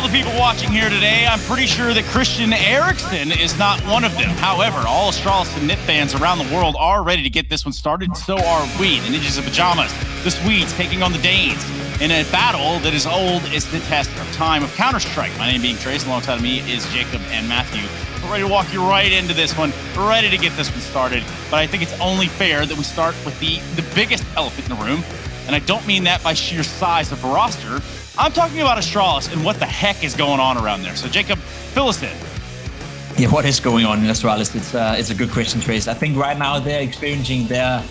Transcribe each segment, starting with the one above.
the people watching here today, I'm pretty sure that Christian Eriksen is not one of them. However, all Astralis and NiP fans around the world are ready to get this one started. So are we, the Ninjas of Pyjamas, the Swedes taking on the Danes in a battle that is old as the test of time of Counter-Strike. My name being Trace, alongside of me is Jacob and Matthew. We're ready to walk you right into this one, ready to get this one started. But I think it's only fair that we start with the biggest elephant in the room. And I don't mean that by sheer size of the roster. I'm talking about Astralis and what the heck is going on around there. So Jacob, fill us in. Yeah, what is going on in Astralis? It's a good question, Trace. I think right now they're experiencing their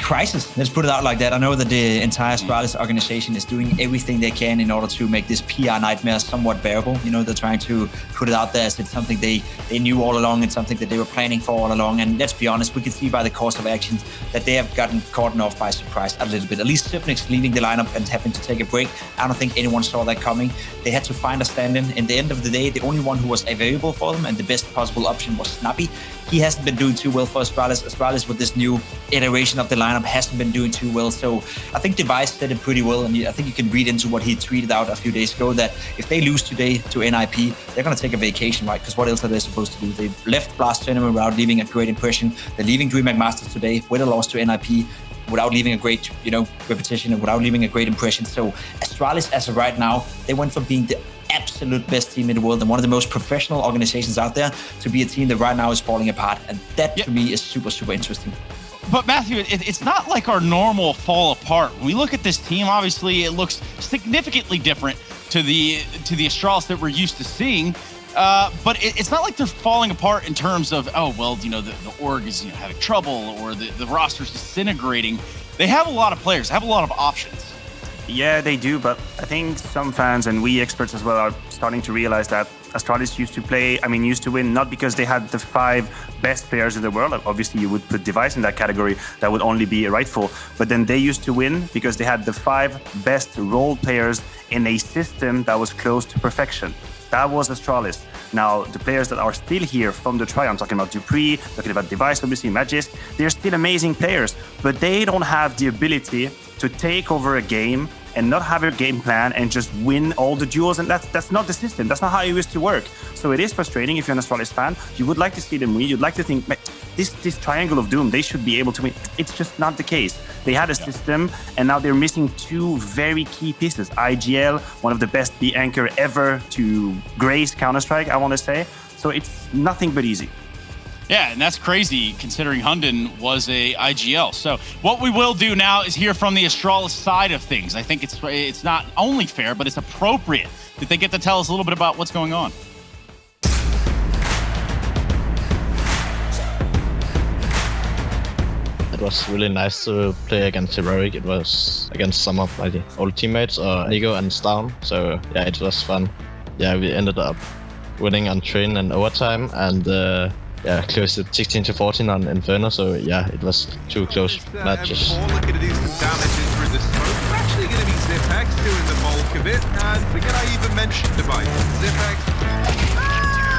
crisis. Let's put it out like that. I know that the entire Astralis organization is doing everything they can in order to make this PR nightmare somewhat bearable. You know, they're trying to put it out there as it's something they knew all along and something that they were planning for all along. And let's be honest, we can see by the course of actions that they have gotten caught off by surprise a little bit. At least Sipnix leaving the lineup and having to take a break. I don't think anyone saw that coming. They had to find a stand-in. In the end of the day, the only one who was available for them and the best possible option was Snappy. He hasn't been doing too well for Astralis. Astralis with this new iteration of the lineup hasn't been doing too well. So I think Device said it pretty well. And I think you can read into what he tweeted out a few days ago that if they lose today to NiP, they're going to take a vacation, right? Because what else are they supposed to do? They've left Blast Tournament without leaving a great impression. They're leaving DreamHack Masters today with a loss to NiP without leaving a great, repetition and without leaving a great impression. So Astralis, as of right now, they went from being the absolute best team in the world and one of the most professional organizations out there to be a team that right now is falling apart. And that to me is super, super interesting. But Matthew, it's not like our normal fall apart. When we look at this team, obviously it looks significantly different to the Astralis that we're used to seeing. But it's not like they're falling apart in terms of, the org is having trouble or the roster's disintegrating. They have a lot of players, have a lot of options. Yeah, they do, but I think some fans and we experts as well are starting to realize that Astralis used to win not because they had the 5 best players in the world. Obviously, you would put Device in that category. That would only be rightful. But then they used to win because they had the 5 best role players in a system that was close to perfection. That was Astralis. Now, the players that are still here from the try, I'm talking about Dupree, talking about Device, obviously, Magis, they're still amazing players, but they don't have the ability to take over a game and not have a game plan and just win all the duels. And that's not the system. That's not how it used to work. So it is frustrating if you're an Astralis fan. You would like to see them win. You'd like to think, this triangle of doom, they should be able to win. It's just not the case. They had a system and now they're missing 2 very key pieces. IGL, one of the best B anchor ever to grace Counter-Strike, I want to say. So it's nothing but easy. Yeah, and that's crazy considering Hunden was a IGL. So what we will do now is hear from the Astralis side of things. I think it's not only fair, but it's appropriate that they get to tell us a little bit about what's going on. It was really nice to play against Heroic. It was against some of my old teammates, Nico and Stown. So yeah, it was fun. Yeah, we ended up winning on train and overtime and close to 16-14 on Inferno, so yeah, it was 2 close matches. Looking to do some damage through the smoke. It's actually going to be ZipX doing the bulk of it, and forget I even mentioned Device. ZipX,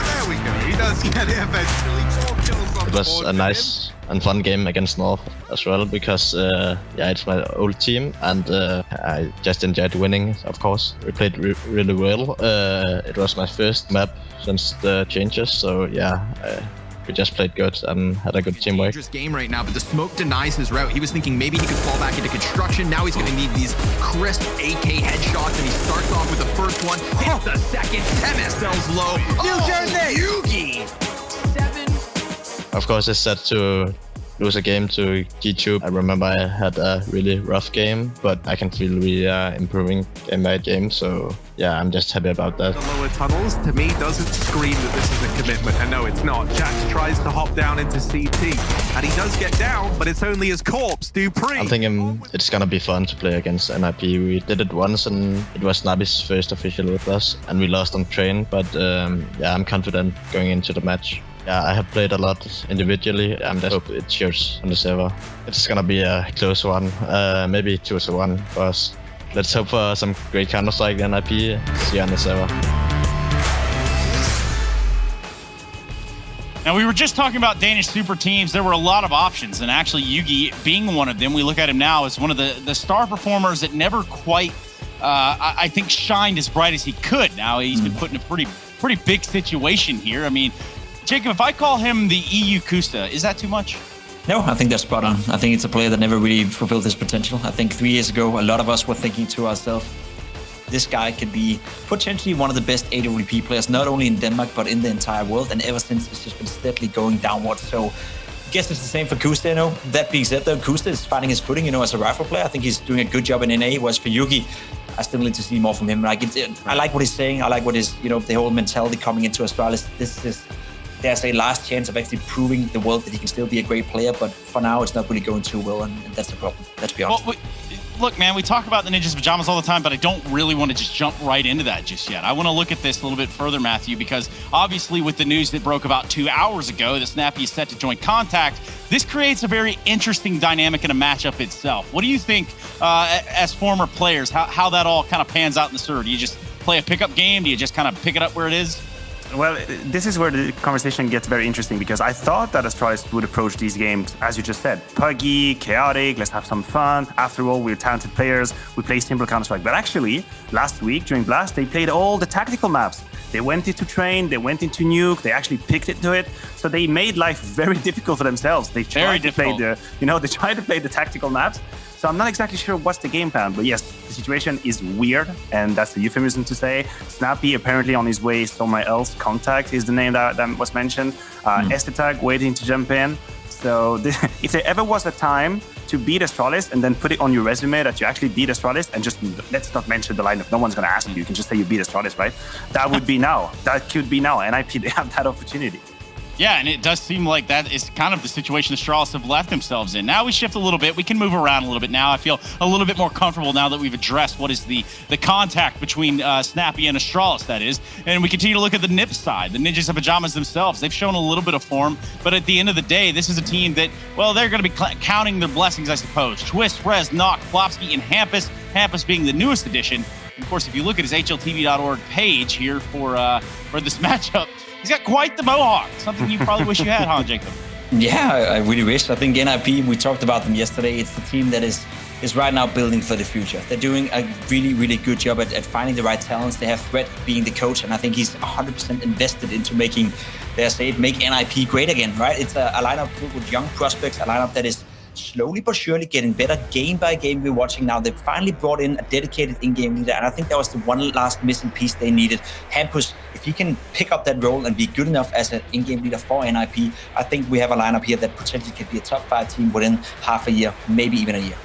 there we go, he does get it eventually. 4 kills on it was a nice and fun game against North as well, because it's my old team, and I just enjoyed winning, of course. We played really well. It was my first map since the changes, so yeah, we just played good and had a good teamwork. Dangerous game right now, but the smoke denies his route. He was thinking maybe he could fall back into construction. Now he's going to need these crisp AK headshots, and he starts off with the first one, hits the second, MSL's low. Yugi! 7. Of course, it's sad to lose a game to G-Tube. I remember I had a really rough game, but I can feel we are improving game by game, so yeah, I'm just happy about that. The lower tunnels, to me, doesn't scream that this is a commitment, and no, it's not. Jax tries to hop down into CT, and he does get down, but it's only his corpse, Dupree. I'm thinking it's gonna be fun to play against NiP. We did it once, and it was Nabi's first official with us, and we lost on train, but I'm confident going into the match. Yeah, I have played a lot individually. I just hope it shows on the server. It's gonna be a close one, maybe 2-1 for us. Let's hope for some great Counter-Strike and NiP. See you on the server. Now, we were just talking about Danish super teams. There were a lot of options, and actually Yugi being one of them. We look at him now as one of the star performers that never quite I think shined as bright as he could. Now he's been put in a pretty big situation here. I mean, Jacob, if I call him the EU Kusta, is that too much? No, I think that's spot on. I think it's a player that never really fulfilled his potential. I think 3 years ago, a lot of us were thinking to ourselves, this guy could be potentially one of the best AWP players, not only in Denmark, but in the entire world. And ever since, it's just been steadily going downwards. So I guess it's the same for Kusta, you know. That being said, though, Kusta is finding his footing, you know, as a rifle player. I think he's doing a good job in NA, whereas for Yuki, I still need to see more from him. I like what he's saying. I like what his, you know, the whole mentality coming into Astralis. This is, there's a last chance of actually proving the world that he can still be a great player, but for now it's not really going too well, and that's the problem. Let's be honest. Well, look, man, we talk about the Ninjas Pyjamas all the time, but I don't really want to just jump right into that just yet. I want to look at this a little bit further, Matthew, because obviously with the news that broke about 2 hours ago that Snappy is set to join Contact, this creates a very interesting dynamic in a matchup itself. What do you think, as former players, how that all kind of pans out in the server? Do you just play a pickup game? Do you just kind of pick it up where it is? Well, this is where the conversation gets very interesting, because I thought that Astralis would approach these games, as you just said, puggy, chaotic, let's have some fun. After all, we're talented players, we play simple Counter-Strike. But actually, last week during Blast, they played all the tactical maps. They went into Train, they went into Nuke, they actually picked into it. So they made life very difficult for themselves. They tried to play they tried to play the tactical maps. So I'm not exactly sure what's the game plan, but yes, the situation is weird, and that's the euphemism to say. Snappy apparently on his way somewhere else. Contact is the name that was mentioned. Estetag waiting to jump in. So if there ever was a time to beat Astralis and then put it on your resume that you actually beat Astralis, and just let's not mention the lineup, no one's going to ask you. You can just say you beat Astralis, right? That would be now. That could be now. NiP, they have that opportunity. Yeah, and it does seem like that is kind of the situation Astralis have left themselves in. Now we shift a little bit. We can move around a little bit now. I feel a little bit more comfortable now that we've addressed what is the contact between Snappy and Astralis, that is. And we continue to look at the NiP side, the Ninjas of Pyjamas themselves. They've shown a little bit of form, but at the end of the day, this is a team that, well, they're going to be counting their blessings, I suppose. Twist, Rez, Nock, Plopsky, and Hampus. Hampus being the newest addition. And of course, if you look at his HLTV.org page here for this matchup, he's got quite the mohawk. Something you probably wish you had, huh, Jacob? Yeah, I really wish. I think NiP, we talked about them yesterday. It's the team that is right now building for the future. They're doing a really, really good job at finding the right talents. They have Fred being the coach, and I think he's 100% invested into making, make NiP great again, right? It's a lineup filled with young prospects, a lineup that is slowly but surely getting better game by game. We're watching now. They've finally brought in a dedicated in-game leader, and I think that was the one last missing piece they needed. Hampus, if he can pick up that role and be good enough as an in-game leader for NiP, I think we have a lineup here that potentially could be a top 5 team within half a year, maybe even a year.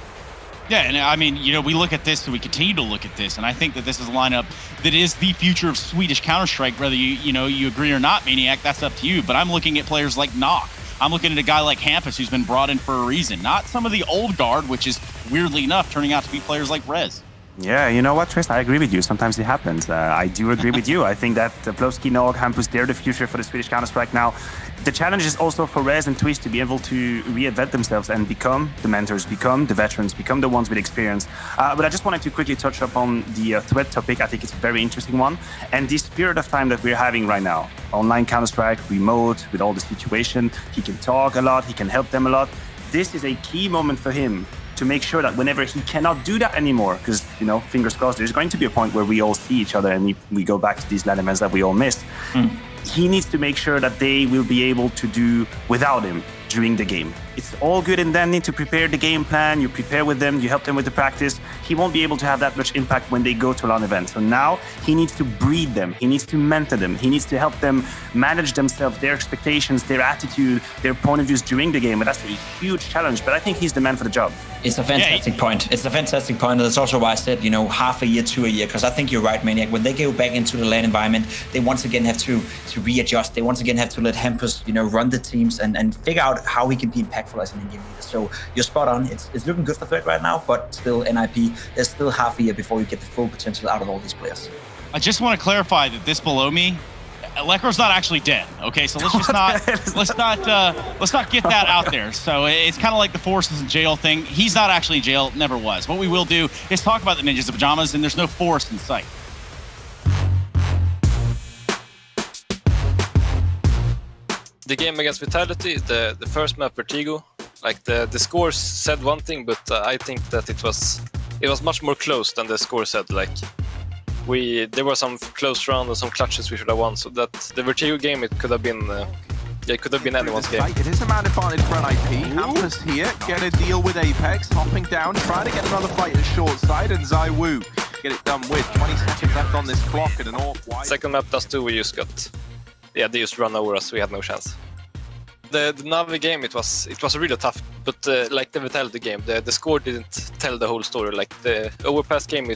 Yeah, and I mean, you know, we look at this and we continue to look at this, and I think that this is a lineup that is the future of Swedish Counter-Strike, whether you agree or not, Maniac, that's up to you. But I'm looking at players like Nock. I'm looking at a guy like Hampus, who's been brought in for a reason. Not some of the old guard, which is, weirdly enough, turning out to be players like Rez. Yeah, you know what, Tris? I agree with you. Sometimes it happens. I do agree with you. I think that Plopsky, Nock, Hampus, they're the future for the Swedish Counter-Strike now. The challenge is also for Rez and Twist to be able to reinvent themselves and become the mentors, become the veterans, become the ones with experience. But I just wanted to quickly touch upon the threat topic. I think it's a very interesting one. And this period of time that we're having right now, online Counter-Strike, remote, with all the situation, he can talk a lot, he can help them a lot. This is a key moment for him to make sure that whenever he cannot do that anymore, because, you know, fingers crossed, there's going to be a point where we all see each other and we go back to these LAN events that we all missed. He needs to make sure that they will be able to do without him during the game. It's all good and dandy to prepare the game plan, you prepare with them, you help them with the practice. He won't be able to have that much impact when they go to a LAN event. So now he needs to breed them, he needs to mentor them, he needs to help them manage themselves, their expectations, their attitude, their point of views during the game. And that's a huge challenge, but I think he's the man for the job. It's a fantastic point. It's a fantastic point. And that's also why I said, you know, half a year to a year, because I think you're right, Maniac. When they go back into the LAN environment, they once again have to readjust. They once again have to let Hampus, you know, run the teams and figure out how he can be impactful as an in-game leader. So you're spot on. It's looking good for Threat right now, but still NiP, there's still half a year bore you get the full potential out of all these players. I just want to clarify that this below me, Lekro's not actually dead. Okay, so let's not get that out there. So it's kind of like the Force is in jail thing. He's not actually in jail, never was. What we will do is talk about the Ninjas of Pyjamas, and there's no Force in sight. The game against Vitality, the first map Vertigo, like the scores said one thing, but I think that it it was much more close than the score said. Like there were some close rounds and some clutches we should have won. So that the Vertigo game, it could have been. Yeah, it could have been anyone's game. It is a man advantage for NiP. Hampus here, get a deal with Apex, hopping down, trying to get another fight at short side, and ZywOo get it done with 20 seconds left on this clock and an off wide. Second map, +2, we just got... Yeah, they just run over us, we had no chance. The Navi game, it was really tough, but like the Vitality game, the score didn't tell the whole story. Like the Overpass game,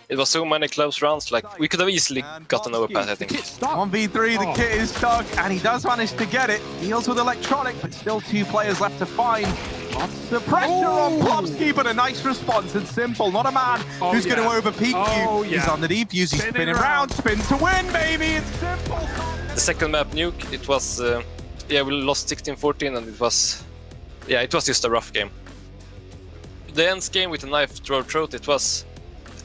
it was so many close rounds, like we could have easily gotten Overpass, I think. 1v3, the kit is stuck, and he does manage to get it. Deals with Electronic, but still 2 players left to find. Lots of pressure on Plumsky, but a nice response and simple. Not a man who's going to overpeak you. He's underneath, Yuzi spinning round, spin to win, baby. It's simple. The second map, Nuke, it was... yeah, we lost 16-14, and it was just a rough game. The ends game with the knife throat, it was...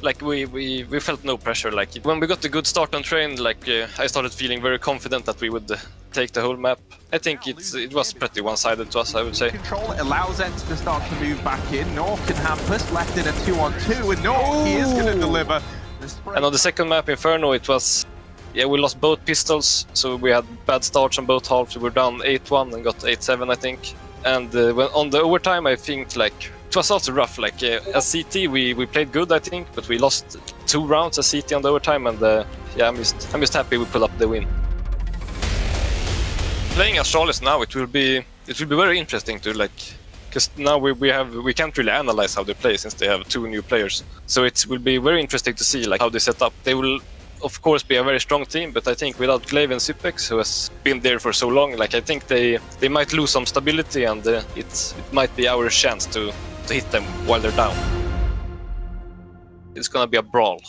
Like we felt no pressure. Like when we got a good start on train, like I started feeling very confident that we would take the whole map. I think it was pretty one-sided to us, I would say. Control allows Ents to start to move back in. North and Hampus left in a 2-on-2, and North he is going to deliver. And on the second map, Inferno, it was we lost both pistols, so we had bad starts on both halves. We were down 8-1 and got 8-7, I think. And when on the overtime, I think like. It was also rough, like as CT we played good, I think, but we lost 2 rounds as CT on the overtime, and yeah, I'm just happy we pulled up the win. Playing Astralis now, it will be very interesting to like, because now we can't really analyze how they play since they have 2 new players. So it will be very interesting to see like how they set up. They will of course be a very strong team, but I think without Glaive and Sypex, who has been there for so long, like I think they might lose some stability, and it might be our chance to hit them while they're down. It's gonna be a brawl.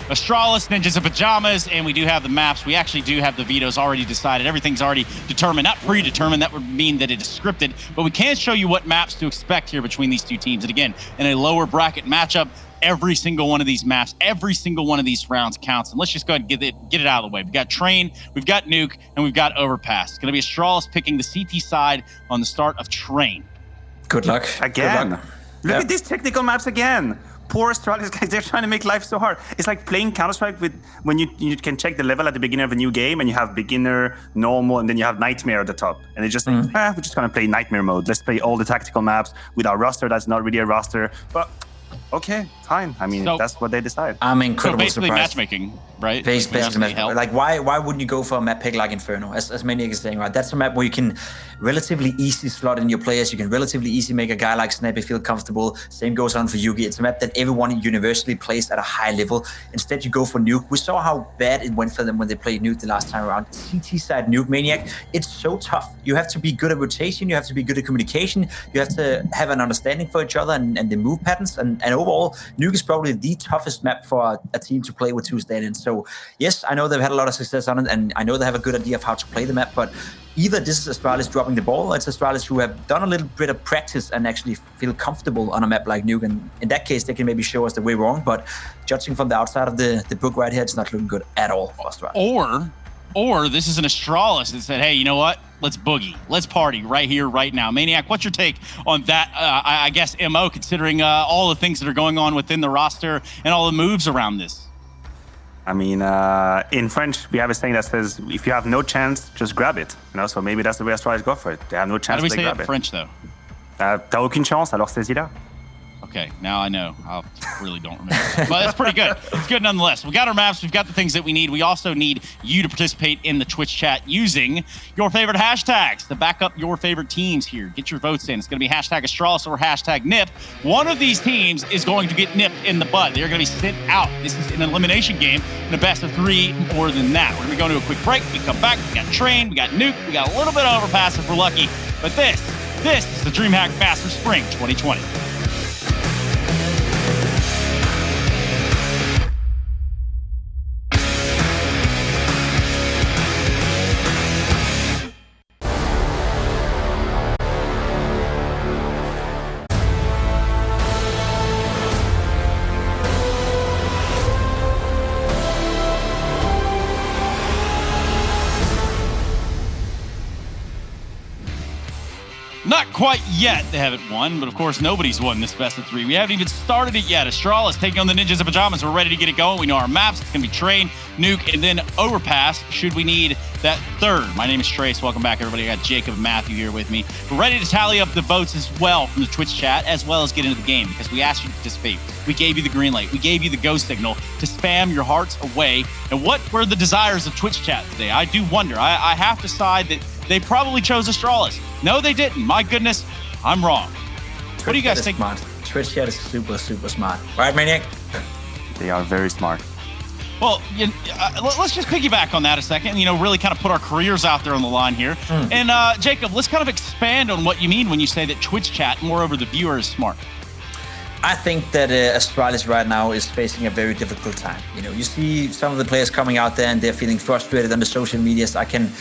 Astralis, Ninjas, and Pyjamas, and we do have the maps. We actually do have the vetoes already decided. Everything's already determined, not predetermined. That would mean that it is scripted, but we can show you what maps to expect here between these 2 teams. And again, in a lower bracket matchup, every single one of these maps, every single one of these rounds counts. And let's just go ahead and get it out of the way. We've got Train, we've got Nuke, and we've got Overpass. It's going to be Astralis picking the CT side on the start of Train. Good luck. Again. Good luck. Look at these technical maps again. Poor Astralis guys, they're trying to make life so hard. It's like playing Counter-Strike with when you can check the level at the beginning of a new game, and you have beginner, normal, and then you have nightmare at the top. And it's just like, we're just gonna play nightmare mode. Let's play all the tactical maps with our roster that's not really a roster. But okay, fine. I mean, So- that's what they decide. I'm incredibly So basically surprised. matchmaking, right? Basically, help. like why wouldn't you go for a map pick like Inferno? As many are saying, right? That's a map where you can relatively easily slot in your players. You can relatively easily make a guy like Snappy feel comfortable. Same goes on for Yugi. It's a map that everyone universally plays at a high level. Instead, you go for Nuke. We saw how bad it went for them when they played Nuke the last time around. CT side Nuke Maniac, it's so tough. You have to be good at rotation. You have to be good at communication. You have to have an understanding for each other and the move patterns. And overall, Nuke is probably the toughest map for a team to play with 2 stand-ins. So yes, I know they've had a lot of success on it, and I know they have a good idea of how to play the map, but either this is Astralis dropping the ball, or it's Astralis who have done a little bit of practice and actually feel comfortable on a map like Nuke. And in that case, they can maybe show us the way wrong, but judging from the outside of the book right here, it's not looking good at all for Astralis. Or this is an Astralis that said, hey, you know what? Let's boogie. Let's party right here, right now. Maniac, what's your take on that, I guess, MO, considering all the things that are going on within the roster and all the moves around this? I mean, in French, we have a saying that says, if you have no chance, just grab it. You know, so maybe that's the way Astralis go for it. They have no How chance, do we they say grab it in it. French, though? T'as aucune chance, alors saisis-la. Okay, now I know. I really don't remember. But that's pretty good. It's good nonetheless. We got our maps. We've got the things that we need. We also need you to participate in the Twitch chat using your favorite hashtags to back up your favorite teams here. Get your votes in. It's going to be hashtag Astralis or hashtag NiP. One of these teams is going to get nipped in the butt. They're going to be sent out. This is an elimination game in a best of 3 more than that. We're going to go to a quick break. We come back. We got Train. We got Nuke. We got a little bit of Overpass if we're lucky. But this is the DreamHack Master Spring 2020. Not quite yet. They haven't won, but of course nobody's won this best of 3. We haven't even started it yet. Astralis taking on the Ninjas of Pyjamas. We're ready to get it going. We know our maps. It's going to be Train, Nuke, and then Overpass should we need that third. My name is Trace. Welcome back, everybody. I got Jacob and Matthew here with me. We're ready to tally up the votes as well from the Twitch chat, as well as get into the game, because we asked you to participate. We gave you the green light. We gave you the go signal to spam your hearts away. And what were the desires of Twitch chat today? I do wonder. I have to side that they probably chose Astralis. No, they didn't. My goodness, I'm wrong. What do you guys think? Smart. Twitch chat is super, super smart. Right, Maniac? They are very smart. Well, let's just piggyback on that a second, really kind of put our careers out there on the line here. And Jacob, let's kind of expand on what you mean when you say that Twitch chat, moreover, the viewer is smart. I think that Astralis right now is facing a very difficult time. You see some of the players coming out there and they're feeling frustrated on the social medias. I can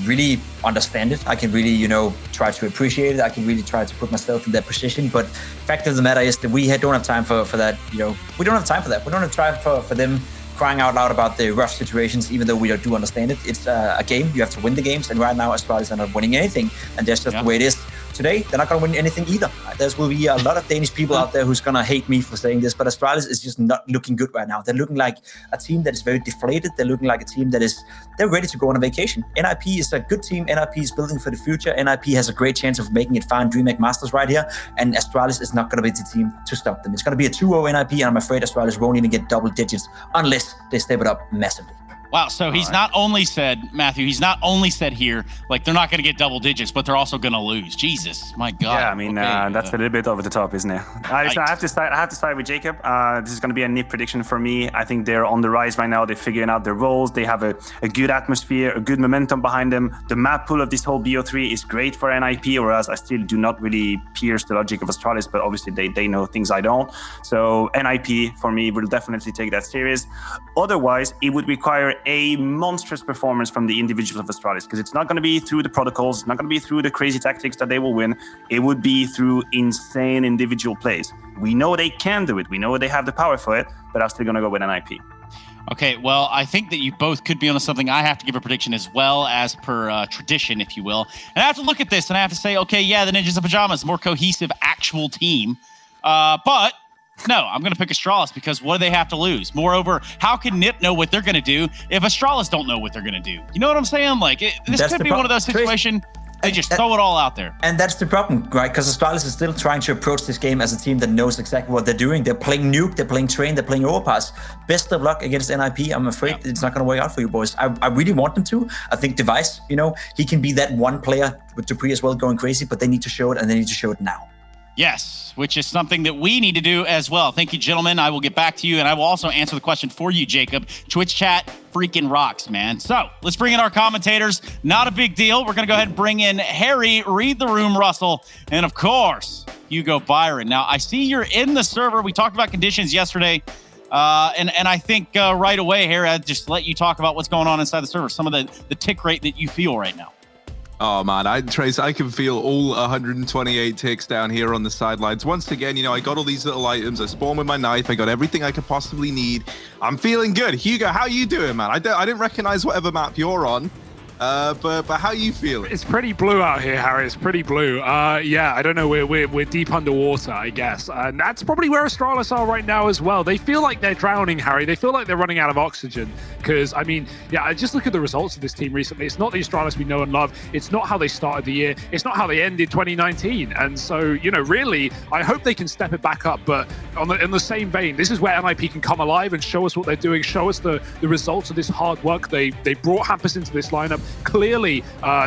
really understand it. I can really, try to appreciate it. I can really try to put myself in that position. But fact of the matter is that we don't have time for that. We don't have time for that. We don't have time for them crying out loud about the rough situations, even though we do understand it. It's a game. You have to win the games. And right now, Astralis are not winning anything. And that's just the way it is. Today, they're not going to win anything either. There will be a lot of Danish people out there who's going to hate me for saying this, but Astralis is just not looking good right now. They're looking like a team that is very deflated. They're looking like a team they're ready to go on a vacation. NiP is a good team. NiP is building for the future. NiP has a great chance of making it far in DreamHack Masters right here, and Astralis is not going to be the team to stop them. It's going to be a 2-0 NiP, and I'm afraid Astralis won't even get double digits unless they step it up massively. Wow, so he's not only said, Matthew, here, like they're not going to get double digits, but they're also going to lose. Jesus, my God. Yeah, I mean, that's a little bit over the top, isn't it? I have to side with Jacob. This is going to be a NiP prediction for me. I think they're on the rise right now. They're figuring out their roles. They have a good atmosphere, a good momentum behind them. The map pool of this whole BO3 is great for NiP, whereas I still do not really pierce the logic of Astralis, but obviously they know things I don't. So NiP, for me, will definitely take that serious. Otherwise, it would require a monstrous performance from the individuals of Astralis, because it's not going to be through the protocols, it's not going to be through the crazy tactics that they will win. It would be through insane individual plays. We know they can do it, we know they have the power for it, but I'm still going to go with NiP. Okay, well, I think that you both could be onto something. I have to give a prediction as well, as per tradition, if you will. And I have to look at this and I have to say, okay, yeah, the Ninjas of Pyjamas, more cohesive, actual team. But no, I'm going to pick Astralis, because what do they have to lose? Moreover, how can NiP know what they're going to do if Astralis don't know what they're going to do? You know what I'm saying? Like, this could be one of those situations, they just throw it all out there. And that's the problem, right? Because Astralis is still trying to approach this game as a team that knows exactly what they're doing. They're playing Nuke, they're playing Train, they're playing Overpass. Best of luck against NiP. I'm afraid it's not going to work out for you boys. I really want them to. I think Device, he can be that one player with Dupree as well going crazy, but they need to show it, and they need to show it now. Yes, which is something that we need to do as well. Thank you, gentlemen. I will get back to you, and I will also answer the question for you, Jacob. Twitch chat freaking rocks, man. So let's bring in our commentators. Not a big deal. We're going to go ahead and bring in Harry, Read the Room, Russell, and of course, Hugo Byron. Now, I see you're in the server. We talked about conditions yesterday, and I think right away, Harry, I'd just let you talk about what's going on inside the server, some of the tick rate that you feel right now. Oh man, Trace, I can feel all 128 ticks down here on the sidelines. Once again, I got all these little items. I spawned with my knife. I got everything I could possibly need. I'm feeling good. Hugo, how you doing, man? I didn't recognize whatever map you're on. But how you feeling? It's pretty blue out here, Harry. It's pretty blue. Yeah, I don't know. We're deep underwater, I guess, and that's probably where Astralis are right now as well. They feel like they're drowning, Harry. They feel like they're running out of oxygen. Because I mean, yeah, I just look at the results of this team recently. It's not the Astralis we know and love. It's not how they started the year. It's not how they ended 2019. And so, really, I hope they can step it back up. But in the same vein, this is where NiP can come alive and show us what they're doing. Show us the results of this hard work. They brought Hampus into this lineup. Clearly,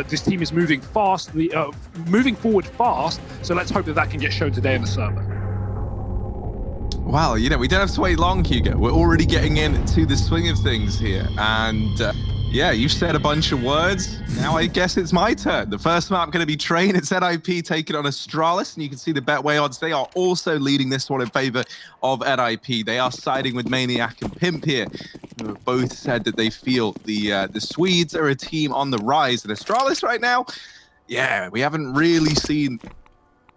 this team is moving fast, moving forward fast. So let's hope that can get shown today in the server. Well, we don't have to wait long, Hugo. We're already getting into the swing of things here. And yeah, you've said a bunch of words. Now I guess it's my turn. The first map going to be Train. It's NiP taking on Astralis. And you can see the Betway odds. They are also leading this one in favor of NiP. They are siding with Maniac and Pimp here, who have both said that they feel the Swedes are a team on the rise. And Astralis right now, yeah, we haven't really seen...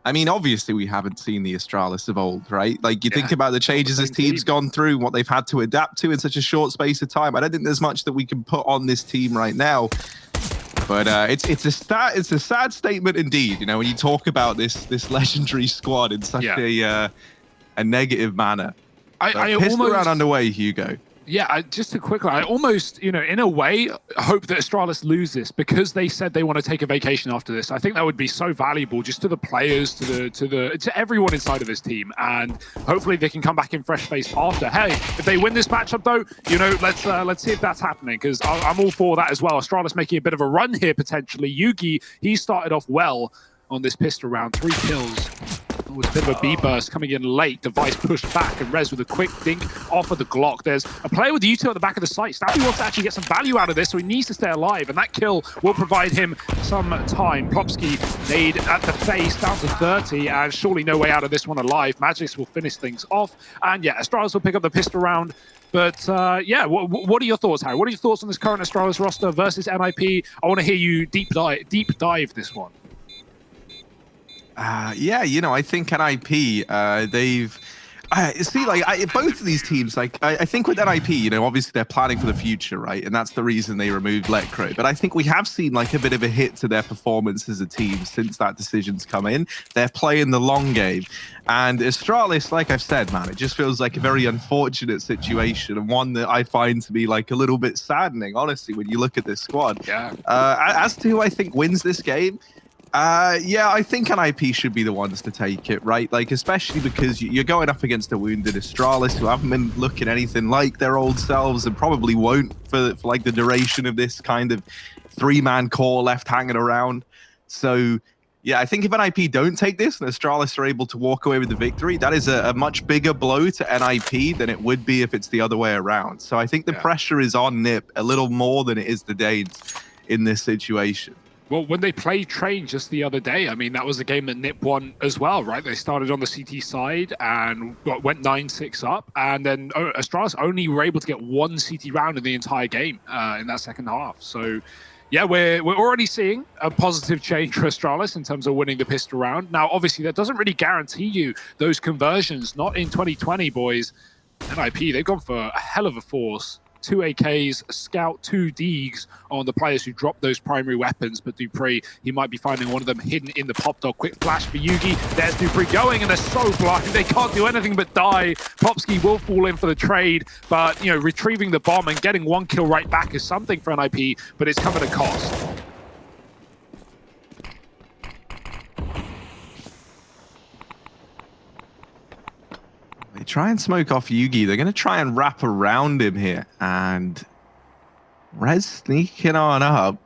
I mean, obviously, we haven't seen the Astralis of old, right? Like, you think about the changes this team's gone through, what they've had to adapt to in such a short space of time. I don't think there's much that we can put on this team right now. But it's a sad statement indeed. You know, when you talk about this legendary squad in such a negative manner. I pissed almost around underway, Hugo. Yeah, just a quick one. I almost, in a way, hope that Astralis lose this because they said they want to take a vacation after this. I think that would be so valuable just to the players, to everyone inside of this team, and hopefully they can come back in fresh face after. Hey, if they win this matchup though, let's see if that's happening because I'm all for that as well. Astralis making a bit of a run here potentially. Yugi, he started off well on this pistol round, 3 kills. It was a bit of a B-burst coming in late. Device pushed back and Rez with a quick dink off of the Glock. There's a player with the U2 at the back of the site. Snappy wants to actually get some value out of this, so he needs to stay alive, and that kill will provide him some time. Plopsky made at the face, down to 30, and surely no way out of this one alive. Magix will finish things off, and yeah, Astralis will pick up the pistol round. But yeah, what are your thoughts, Harry? What are your thoughts on this current Astralis roster versus NiP? I want to hear you deep dive this one. Yeah, I think NiP, they've... both of these teams, I think with NiP, obviously they're planning for the future, right? And that's the reason they removed Letcro. But I think we have seen a bit of a hit to their performance as a team since that decision's come in. They're playing the long game. And Astralis, like I've said, man, it just feels like a very unfortunate situation and one that I find to be a little bit saddening, honestly, when you look at this squad. Yeah. As to who I think wins this game, yeah, I think NiP should be the ones to take it, right? Especially because you're going up against a wounded Astralis who haven't been looking anything like their old selves and probably won't for the duration of this kind of 3-man core left hanging around. So, yeah, I think if NiP don't take this and Astralis are able to walk away with the victory, that is a much bigger blow to NiP than it would be if it's the other way around. So I think the pressure is on NiP a little more than it is the Danes in this situation. Well, when they played Train just the other day, I mean, that was a game that NiP won as well, right? They started on the CT side and went 9-6 up, and then Astralis only were able to get 1 CT round in the entire game in that second half. So, yeah, we're already seeing a positive change for Astralis in terms of winning the pistol round. Now, obviously, that doesn't really guarantee you those conversions. Not in 2020, boys. NiP, they've gone for a hell of a force. 2 AKs, Scout, 2 Deegs on the players who dropped those primary weapons, but dupreeh, he might be finding one of them hidden in the pop dog. Quick flash for Yugi. There's dupreeh going, and they're so blind. They can't do anything but die. Plopsky will fall in for the trade, but, retrieving the bomb and getting 1 kill right back is something for NiP, but it's come at a cost. They try and smoke off Yugi. They're going to try and wrap around him here. And Rez sneaking on up.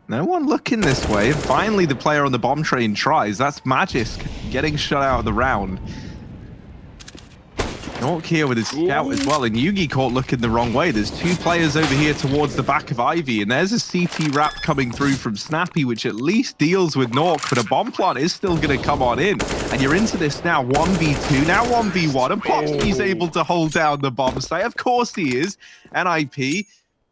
No one looking this way. And finally, the player on the bomb train tries. That's Magisk getting shut out of the round. Nork here with his scout as well, and Yugi caught looking the wrong way. There's 2 players over here towards the back of Ivy, and there's a CT wrap coming through from Snappy, which at least deals with Nork, but a bomb plant is still going to come on in. And you're into this now, 1v2, now 1v1, and Plopsky's able to hold down the bomb site. Of course he is. NiP,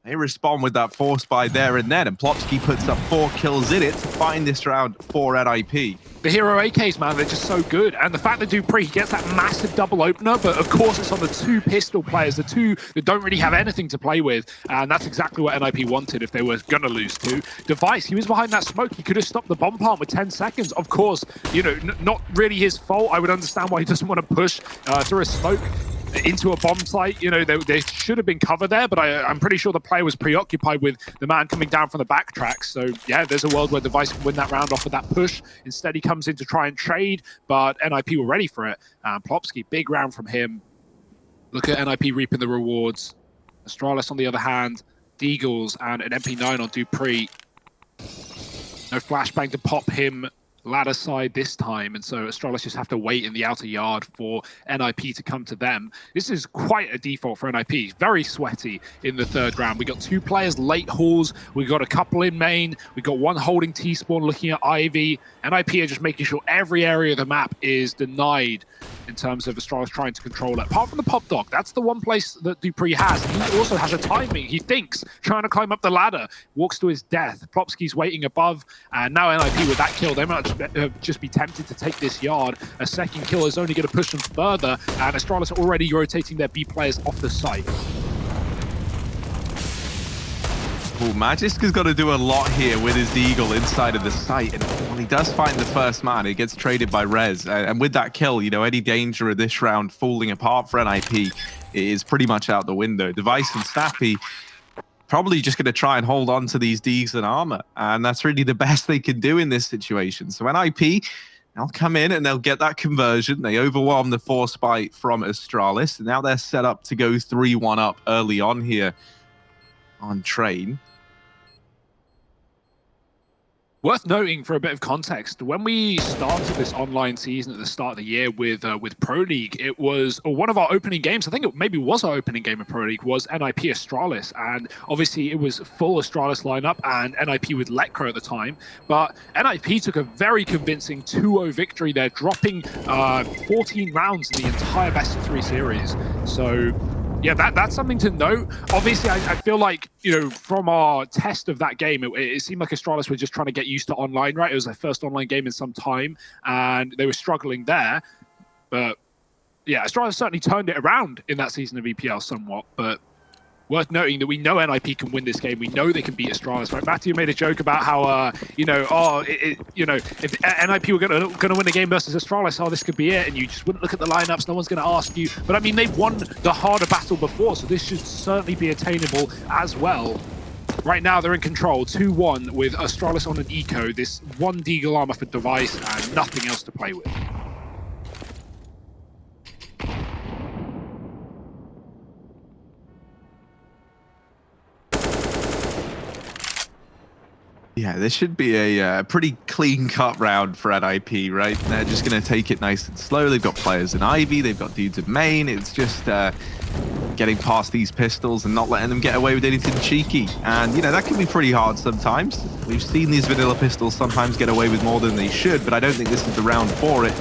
they respond with that force buy there and then, and Plopsky puts up 4 kills in it to find this round for NiP. The hero AKs, man, they're just so good. And the fact that dupreeh gets that massive double opener, but of course it's on the 2 pistol players, the 2 that don't really have anything to play with. And that's exactly what NiP wanted if they were going to lose to. Device, he was behind that smoke. He could have stopped the bomb plant with 10 seconds. Of course, not really his fault. I would understand why he doesn't want to push through a smoke into a bomb site. There should have been cover there, but I'm pretty sure the player was preoccupied with the man coming down from the backtrack. So yeah, there's a world where Device can win that round off of that push. Instead, he comes in to try and trade, but NiP were ready for it. Plopsky, big round from him. Look at NiP reaping the rewards. Astralis, on the other hand, Deagles and an MP9 on dupreeh. No flashbang to pop him ladder side this time, and so Astralis just have to wait in the outer yard for NiP to come to them. This is quite a default for NiP. Very sweaty in the 3rd round. We got 2 players late hauls. We got a couple in main. We got 1 holding T-spawn looking at Ivy. NiP are just making sure every area of the map is denied in terms of Astralis trying to control it. Apart from the pop dog, that's the one place that dupreeh has. He also has a timing. He thinks, trying to climb up the ladder, walks to his death. Plopsky's waiting above, and now NiP with that kill, they might just be tempted to take this yard. A 2nd kill is only going to push them further, and Astralis are already rotating their B players off the site. Oh, Magisk has got to do a lot here with his Deagle inside of the site. And when he does find the first man, it gets traded by Rez. And with that kill, you know, any danger of this round falling apart for NiP is pretty much out the window. Device and Snappy probably just going to try and hold on to these Deags and armor. And that's really the best they can do in this situation. So NiP, they'll come in and they'll get that conversion. They overwhelm the force spite from Astralis. And now they're set up to go 3-1 up early on here on Train. Worth noting for a bit of context, when we started this online season at the start of the year with Pro League, it was one of our opening games. I think it maybe was our opening game of Pro League was NiP Astralis, and obviously it was full Astralis lineup and NiP with Lekra at the time. But NiP took a very convincing 2-0 victory there, dropping 14 rounds in the entire best of 3 series. So yeah, that's something to note. Obviously, I feel like, you know, from our test of that game, it seemed like Astralis were just trying to get used to online, right? It was their first online game in some time, and they were struggling there. But yeah, Astralis certainly turned it around in that season of EPL somewhat. But worth noting that we know NiP can win this game. We know they can beat Astralis. Right? Matthew made a joke about how, you know, if NiP were going to win a game versus Astralis, this could be it. And you just wouldn't look at the lineups. No one's going to ask you. But I mean, they've won the harder battle before, so this should certainly be attainable as well. Right now, they're in control, 2-1 with Astralis on an eco. This one Deagle armor for Device and nothing else to play with. Yeah, this should be a pretty clean-cut round for NiP, right? They're just going to take it nice and slow. They've got players in Ivy, they've got dudes in main. It's just getting past these pistols and not letting them get away with anything cheeky. And, you know, that can be pretty hard sometimes. We've seen these vanilla pistols sometimes get away with more than they should, but I don't think this is the round for it.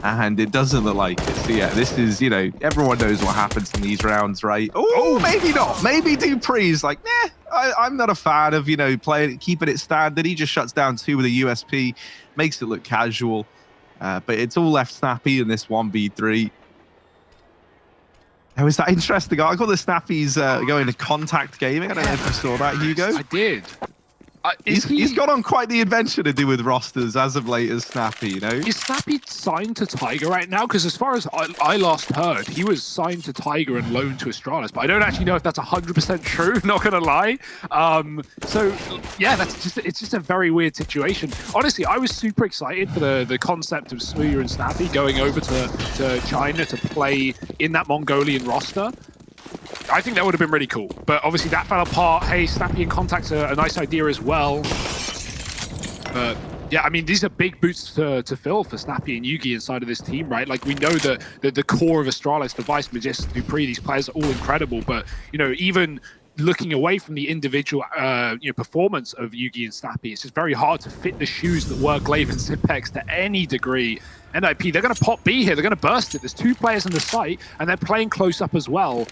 And it doesn't look like it. So yeah, this is, you know, everyone knows what happens in these rounds, right? Oh, maybe not. Maybe Dupree's like, nah, I'm not a fan of, you know, keeping it standard. He just shuts down 2 with a USP, makes it look casual. But it's all left Snappy in this 1v3. Oh, is that interesting article? The Snappy's going to contact gaming. I don't know if you saw that, Hugo. I did. He's got on quite the adventure to do with rosters as of late as Snappy, you know? Is Snappy signed to Tiger right now? Because as far as I last heard, he was signed to Tiger and loaned to Astralis, but I don't actually know if that's 100% true, not gonna lie. So yeah, it's just a very weird situation. Honestly, I was super excited for the concept of Smooya and Snappy going over to China to play in that Mongolian roster. I think that would have been really cool, but obviously that fell apart. Hey, Snappy in contact's a nice idea as well. But yeah, I mean, these are big boots to fill for Snappy and Yugi inside of this team, right? Like, we know that the core of Astralis, Device, Magisk, Dupree, these players are all incredible, but, you know, even looking away from the individual performance of Yugi and Snappy, it's just very hard to fit the shoes that were Glaive and Zipex to any degree. NiP, they're going to pop B here. They're going to burst it. There's 2 players in the site, and they're playing close up as well.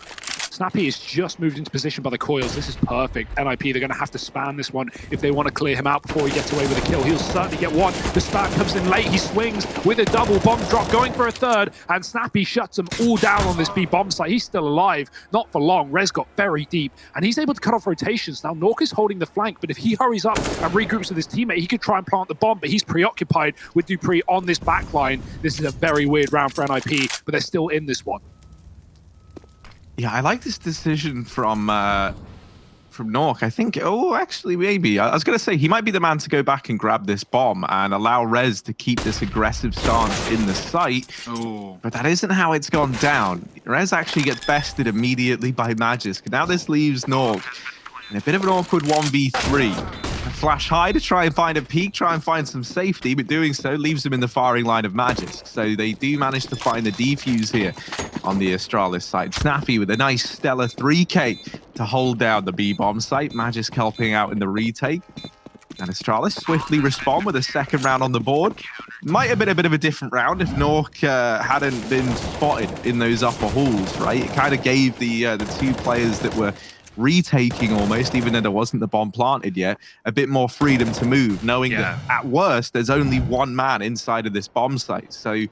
Snappy is just moved into position by the coils. This is perfect. NiP, they're going to have to spam this one if they want to clear him out before he gets away with a kill. He'll certainly get one. The spam comes in late. He swings with a double bomb drop, going for a third, and Snappy shuts them all down on this B bomb site. He's still alive. Not for long. Rez got very deep, and he's able to cut off rotations. Now, Nork is holding the flank, but if he hurries up and regroups with his teammate, he could try and plant the bomb, but he's preoccupied with Dupree on this backline. This is a very weird round for NiP, but they're still in this one. Yeah, I like this decision from Nork. I think, actually, maybe. I was going to say he might be the man to go back and grab this bomb and allow Rez to keep this aggressive stance in the site. Oh. But that isn't how it's gone down. Rez actually gets bested immediately by Magisk. Now this leaves Nork in a bit of an awkward 1v3. Flash high to try and find a peak, try and find some safety, but doing so leaves them in the firing line of Magisk. So they do manage to find the defuse here on the Astralis side. Snappy with a nice stellar 3k to hold down the B-bomb site. Magisk helping out in the retake. And Astralis swiftly respond with a second round on the board. Might have been a bit of a different round if Nork hadn't been spotted in those upper halls, right? It kind of gave the 2 players that were retaking almost, even though there wasn't the bomb planted yet, a bit more freedom to move, knowing that at worst there's only 1 man inside of this bomb site. So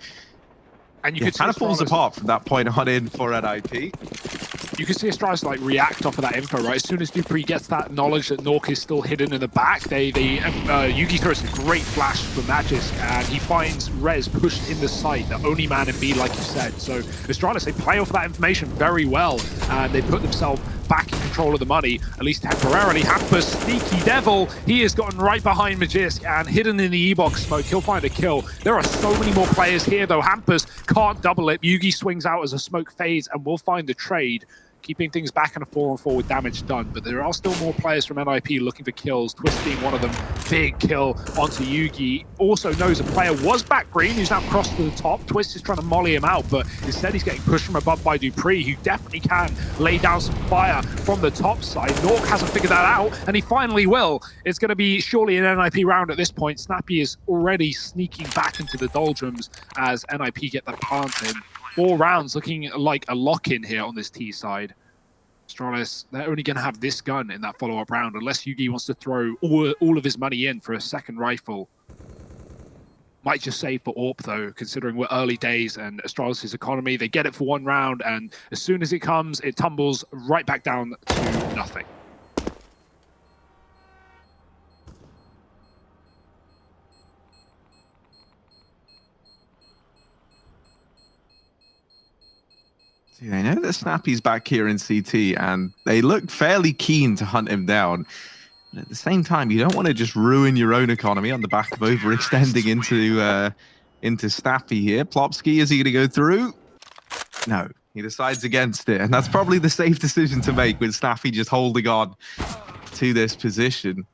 and you could kind of falls apart from that point on in for NiP. You can see Astralis like react off of that info, right? As soon as Dupree gets that knowledge that Nork is still hidden in the back, Yugi throws a great flash for Magis, and he finds Rez pushed in the site, the only man in B, like you said. So Astralis, they play off that information very well, and they put themselves back in control of the money, at least temporarily. Hampus, sneaky devil, he has gotten right behind Magisk and hidden in the E-box smoke. He'll find a kill. There are so many more players here, though. Hampus can't double it. Yugi swings out as a smoke fades and will find the trade, keeping things back in a 4-on-4 with damage done. But there are still more players from NiP looking for kills. Twist being one of them. Big kill onto Yugi. Also knows a player was back green, who's now crossed to the top. Twist is trying to molly him out, but instead he's getting pushed from above by Dupree, who definitely can lay down some fire from the top side. Nork hasn't figured that out, and he finally will. It's going to be surely an NiP round at this point. Snappy is already sneaking back into the doldrums as NiP get that plant in. 4 rounds looking like a lock-in here on this T side. Astralis, they're only going to have this gun in that follow-up round unless Yugi wants to throw all of his money in for a second rifle. Might just save for AWP though, considering we're early days and Astralis' economy. They get it for 1 round, and as soon as it comes, it tumbles right back down to nothing. See, they know that Snappy's back here in CT, and they look fairly keen to hunt him down. But at the same time, you don't want to just ruin your own economy on the back of overextending into Snappy here. Plopsky, is he going to go through? No, he decides against it, and that's probably the safe decision to make with Snappy just holding on to this position.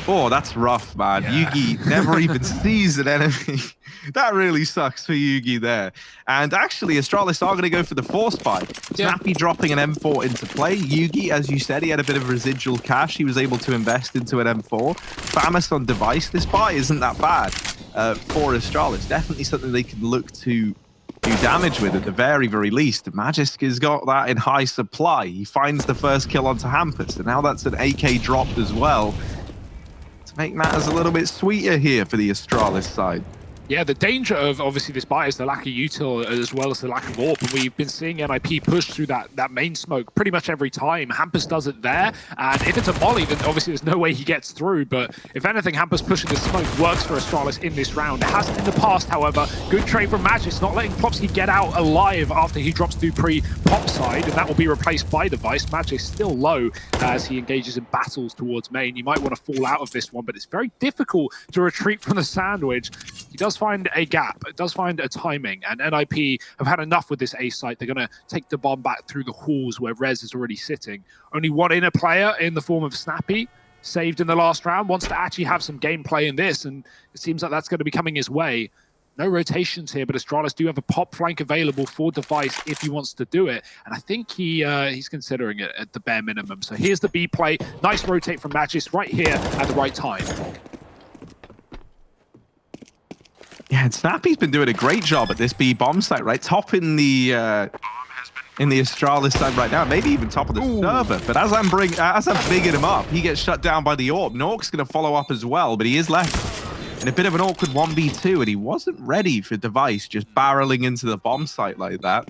Oh, that's rough, man. Yeah. Yugi never even sees an enemy. That really sucks for Yugi there. And actually, Astralis are going to go for the force buy. Yeah. Snappy dropping an M4 into play. Yugi, as you said, he had a bit of residual cash. He was able to invest into an M4. Pyjamas on device. This buy isn't that bad for Astralis. Definitely something they can look to do damage with at the very, very least. Magisk has got that in high supply. He finds the first kill onto Hampus, and now that's an AK dropped as well. Make matters a little bit sweeter here for the Astralis side. Yeah, the danger of obviously this buy is the lack of util as well as the lack of AWP. And we've been seeing NiP push through that main smoke pretty much every time. Hampus does it there, and if it's a molly, then obviously there's no way he gets through. But if anything, Hampus pushing the smoke works for Astralis in this round. It hasn't in the past, however. Good trade from Magis, not letting Plopsky get out alive after he drops Dupree pop side, and that will be replaced by Device. Magis still low as he engages in battles towards main. You might want to fall out of this one, but it's very difficult to retreat from the sandwich. He does find a gap, it does find a timing, and NiP have had enough with this A site. They're going to take the bomb back through the halls where Rez is already sitting. Only one inner player in the form of Snappy, saved in the last round, wants to actually have some gameplay in this, and it seems like that's going to be coming his way. No rotations here, but Astralis do have a pop flank available for Device if he wants to do it, and I think he's considering it at the bare minimum. So here's the B play, nice rotate from Magis right here at the right time. Yeah, and Snappy's been doing a great job at this B bomb site, right? Top in the Astralis side right now, maybe even top of the server. But as I'm bigging him up, he gets shut down by the AWP. Nork's going to follow up as well, but he is left in a bit of an awkward 1v2, and he wasn't ready for Device just barreling into the bomb site like that.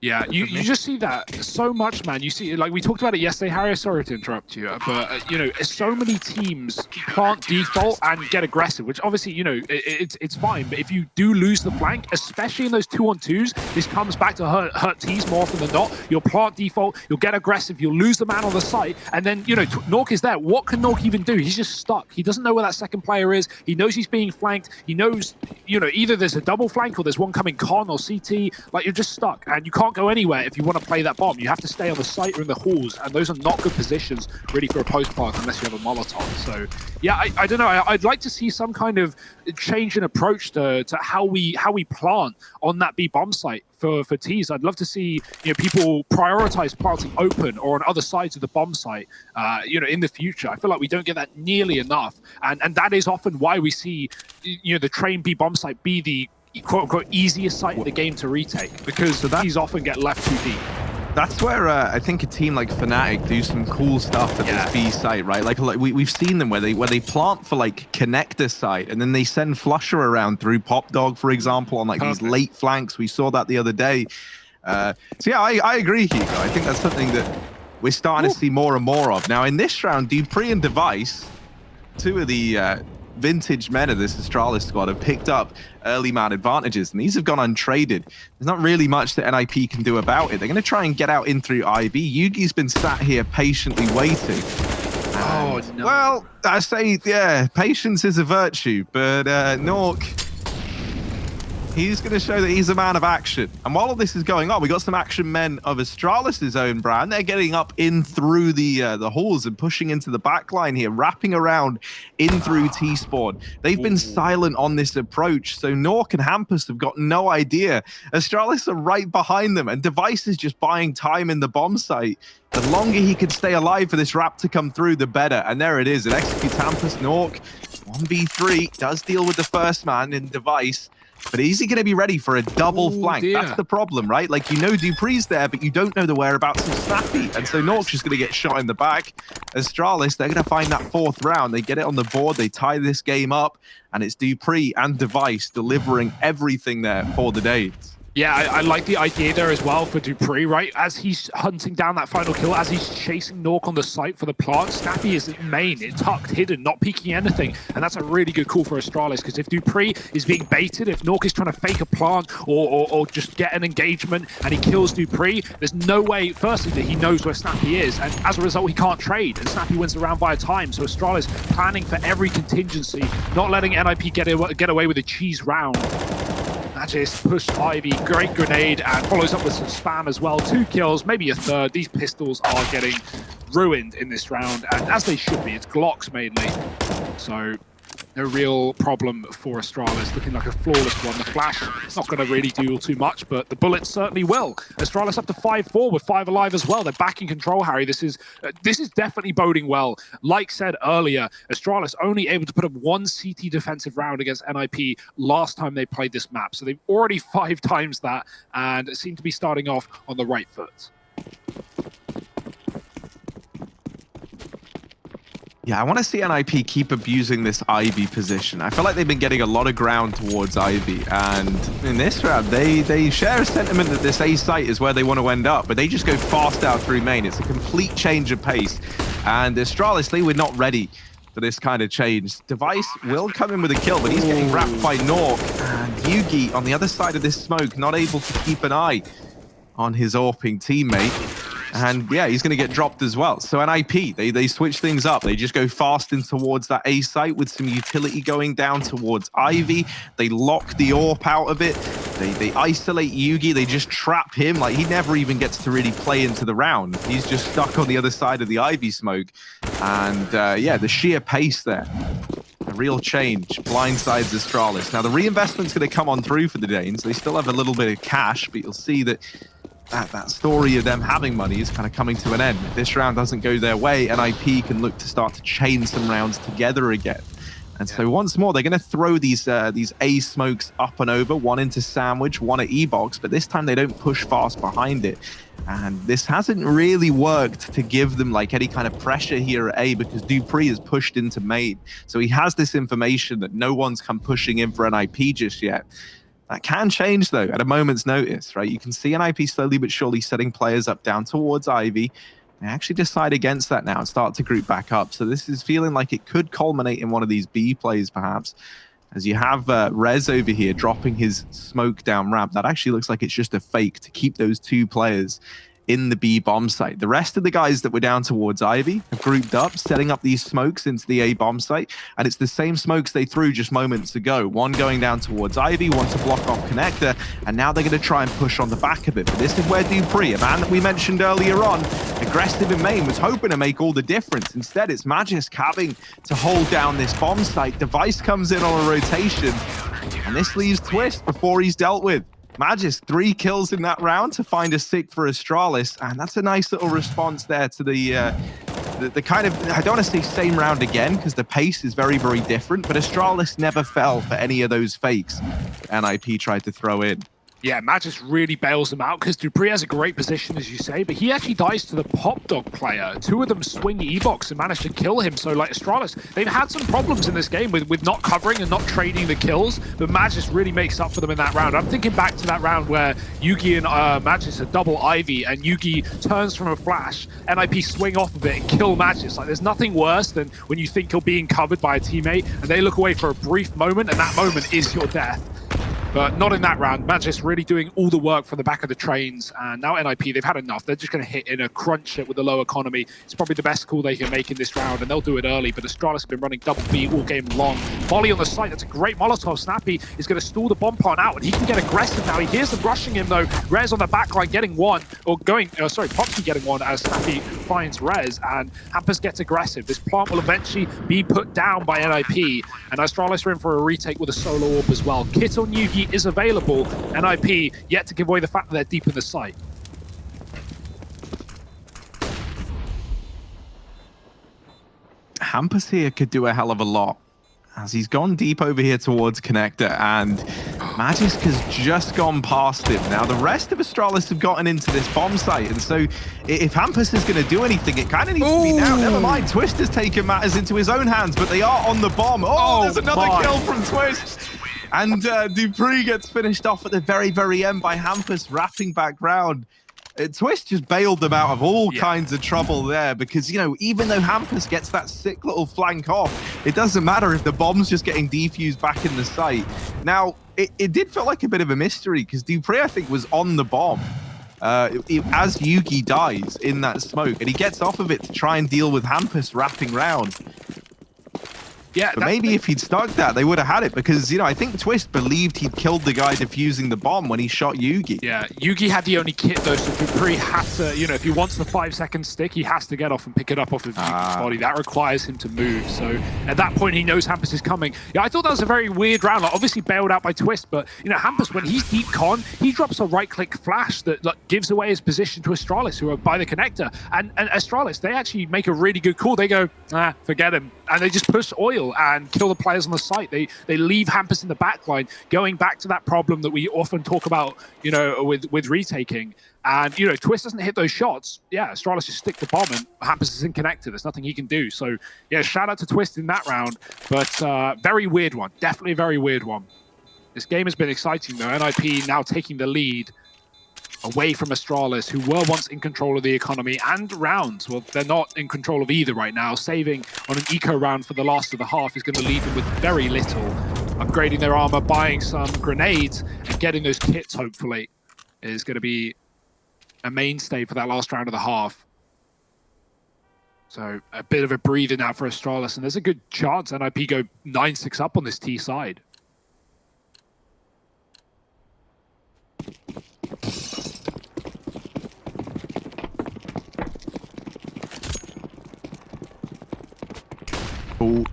Yeah, you just see that so much, man. You see, like we talked about it yesterday, Harry, sorry to interrupt you, but, you know, so many teams plant default and get aggressive, which obviously, you know, it's fine. But if you do lose the flank, especially in those 2-on-2s, this comes back to hurt teams more often than not. You'll plant default, you'll get aggressive, you'll lose the man on the site, and then, you know, Nork is there. What can Nork even do? He's just stuck. He doesn't know where that second player is. He knows he's being flanked. He knows, you know, either there's a double flank or there's one coming con or CT. Like, you're just stuck, and you can't go anywhere if you want to play that bomb. You have to stay on the site or in the halls, and those are not good positions really for a post plant unless you have a Molotov. So yeah, I don't know. I'd like to see some kind of change in approach to how we plant on that B bomb site for T's. I'd love to see, you know, people prioritize planting open or on other sides of the bomb site, you know, in the future. I feel like we don't get that nearly enough, and that is often why we see, you know, the train B bomb site be the quote-unquote easiest site in the game to retake, because these often get left too deep. That's where I think a team like Fnatic do some cool stuff at this B site, right? Like we've seen them where they plant for like connector site, and then they send Flusher around through Pop Dog, for example, on like these late flanks. We saw that the other day. So yeah, I agree, Hugo. I think that's something that we're starting to see more and more of. Now in this round, dupreeh and Device, two of the vintage men of this Astralis squad, have picked up early man advantages, and these have gone untraded. There's not really much that NiP can do about it. They're going to try and get out in through Ivy. Yugi's been sat here patiently waiting. Oh, no. Well, I say, yeah, patience is a virtue, but Nork, he's going to show that he's a man of action. And while all this is going on, we got some action men of Astralis' own brand. They're getting up in through the halls and pushing into the back line here, wrapping around in through T-Spawn. They've been silent on this approach, so Nork and Hampus have got no idea. Astralis are right behind them, and Device is just buying time in the bomb site. The longer he could stay alive for this wrap to come through, the better. And there it is. It executes Hampus. Nork, 1v3, does deal with the first man in Device. But is he going to be ready for a double flank? Dear. That's the problem, right? Like, you know dupreeh's there, but you don't know the whereabouts of Snappy. And so Nork's just going to get shot in the back. Astralis, they're going to find that fourth round. They get it on the board. They tie this game up. And it's dupreeh and Device delivering everything there for the Danes. Yeah, I like the idea there as well for dupreeh, right? As he's hunting down that final kill, as he's chasing Nork on the site for the plant, Snappy is main, it's tucked, hidden, not peeking anything. And that's a really good call for Astralis, because if dupreeh is being baited, if Nork is trying to fake a plant or just get an engagement and he kills dupreeh, there's no way, firstly, that he knows where Snappy is. And as a result, he can't trade. And Snappy wins the round via time. So Astralis planning for every contingency, not letting NiP get away with a cheese round. Magis pushed Ivy, great grenade, and follows up with some spam as well. 2 kills, maybe a third. These pistols are getting ruined in this round, and as they should be. It's Glocks mainly. So no real problem for Astralis, looking like a flawless one. The flash not going to really do too much, but the bullets certainly will. Astralis up to 5-4 with 5 alive as well. They're back in control, Harry. This is definitely boding well. Like said earlier, Astralis only able to put up 1 CT defensive round against NiP last time they played this map. So they've already 5 times that and seem to be starting off on the right foot. Yeah, I want to see NiP keep abusing this Ivy position. I feel like they've been getting a lot of ground towards Ivy, and in this round, they share a sentiment that this A site is where they want to end up, but they just go fast out through main. It's a complete change of pace, and Astralis, they were not ready for this kind of change. Device will come in with a kill, but he's getting wrapped by Nork, and Yugi on the other side of this smoke, not able to keep an eye on his AWPing teammate. And yeah, he's going to get dropped as well. So NiP, they switch things up. They just go fast in towards that A site with some utility going down towards Ivy. They lock the AWP out of it. They isolate Yugi. They just trap him. Like, he never even gets to really play into the round. He's just stuck on the other side of the Ivy smoke. And yeah, the sheer pace there. A real change. Blindsides Astralis. Now, the reinvestment's going to come on through for the Danes. They still have a little bit of cash, but you'll see that that story of them having money is kind of coming to an end. If this round doesn't go their way, NiP can look to start to chain some rounds together again. And so once more, they're going to throw these A smokes up and over, one into Sandwich, one at E-Box, but this time they don't push fast behind it. And this hasn't really worked to give them like any kind of pressure here at A, because dupreeh is pushed into main. So he has this information that no one's come pushing in for NiP just yet. That can change, though, at a moment's notice, right? You can see NiP slowly but surely setting players up down towards Ivy. They actually decide against that now and start to group back up. So this is feeling like it could culminate in one of these B plays, perhaps, as you have Rez over here dropping his smoke down ramp. That actually looks like it's just a fake to keep those 2 players in the B bomb site. The rest of the guys that were down towards Ivy have grouped up, setting up these smokes into the A bomb site, and it's the same smokes they threw just moments ago. One going down towards Ivy, one to block off Connector, and now they're going to try and push on the back of it. But this is where dupreeh, a man that we mentioned earlier on, aggressive in main, was hoping to make all the difference. Instead, it's Magisk having to hold down this bomb site. Device comes in on a rotation, and this leaves Twist before he's dealt with. Magisk, 3 kills in that round to find a 6 for Astralis, and that's a nice little response there to the kind of, I don't want to say same round again, because the pace is very, very different, but Astralis never fell for any of those fakes NiP tried to throw in. Yeah, Magis really bails them out because Dupree has a great position, as you say, but he actually dies to the Pop Dog player. Two of them swing E-Box and manage to kill him. So, like, Astralis, they've had some problems in this game with not covering and not trading the kills, but Magis really makes up for them in that round. I'm thinking back to that round where Yugi and Magis are double Ivy, and Yugi turns from a flash, NiP swing off of it and kill Magis. Like, there's nothing worse than when you think you're being covered by a teammate, and they look away for a brief moment, and that moment is your death. But not in that round. Magis really doing all the work from the back of the trains. And now NiP, they've had enough. They're just going to hit in a crunch it with the low economy. It's probably the best call they can make in this round, and they'll do it early. But Astralis have been running double B all game long. Molly on the site, that's a great Molotov. Snappy is going to stall the bomb plant out, and he can get aggressive now. He hears them rushing him, though. Rez on the backline getting one, or going, Popsky getting one as Snappy finds Rez, and Hampus gets aggressive. This plant will eventually be put down by NiP, and Astralis are in for a retake with a solo orb as well. Kit on Yugi is available. NiP yet to give away the fact that they're deep in the site. Hampus here could do a hell of a lot, as he's gone deep over here towards Connector, and Magisk has just gone past him. Now, the rest of Astralis have gotten into this bomb site, and so if Hampus is going to do anything, it kind of needs to be now. Never mind, Twist has taken matters into his own hands, but they are on the bomb. Oh, there's another kill from Twist. And Dupree gets finished off at the very, very end by Hampus wrapping back round. Twist just bailed them out of all kinds of trouble there because, you know, even though Hampus gets that sick little flank off, it doesn't matter if the bomb's just getting defused back in the site. Now, it did feel like a bit of a mystery because Dupree, I think, was on the bomb as Yugi dies in that smoke, and he gets off of it to try and deal with Hampus wrapping round. Yeah, but maybe if he'd stuck that, they would have had it because, you know, I think Twist believed he'd killed the guy defusing the bomb when he shot Yugi. Yeah, Yugi had the only kit though, so Dupree had to, you know, if he wants the 5-second stick, he has to get off and pick it up off of Yugi's body. That requires him to move. So at that point, he knows Hampus is coming. Yeah, I thought that was a very weird round. Like, obviously bailed out by Twist, but, you know, Hampus, when he's deep con, he drops a right-click flash that like, gives away his position to Astralis, who are by the connector. And Astralis, they actually make a really good call. They go, forget him. And they just push oil and kill the players on the site. They leave Hampus in the backline, going back to that problem that we often talk about, you know, with retaking. And, you know, Twist doesn't hit those shots. Yeah, Astralis just stick the bomb and Hampus is in connector. There's nothing he can do. So, yeah, shout out to Twist in that round. But very weird one. Definitely a very weird one. This game has been exciting, though. NiP now taking the lead away from Astralis, who were once in control of the economy and rounds. Well, they're not in control of either right now. Saving on an eco round for the last of the half is going to leave them with very little. Upgrading their armor, buying some grenades, and getting those kits, hopefully, is going to be a mainstay for that last round of the half. So a bit of a breather now for Astralis, and there's a good chance NiP go 9-6 up on this T side.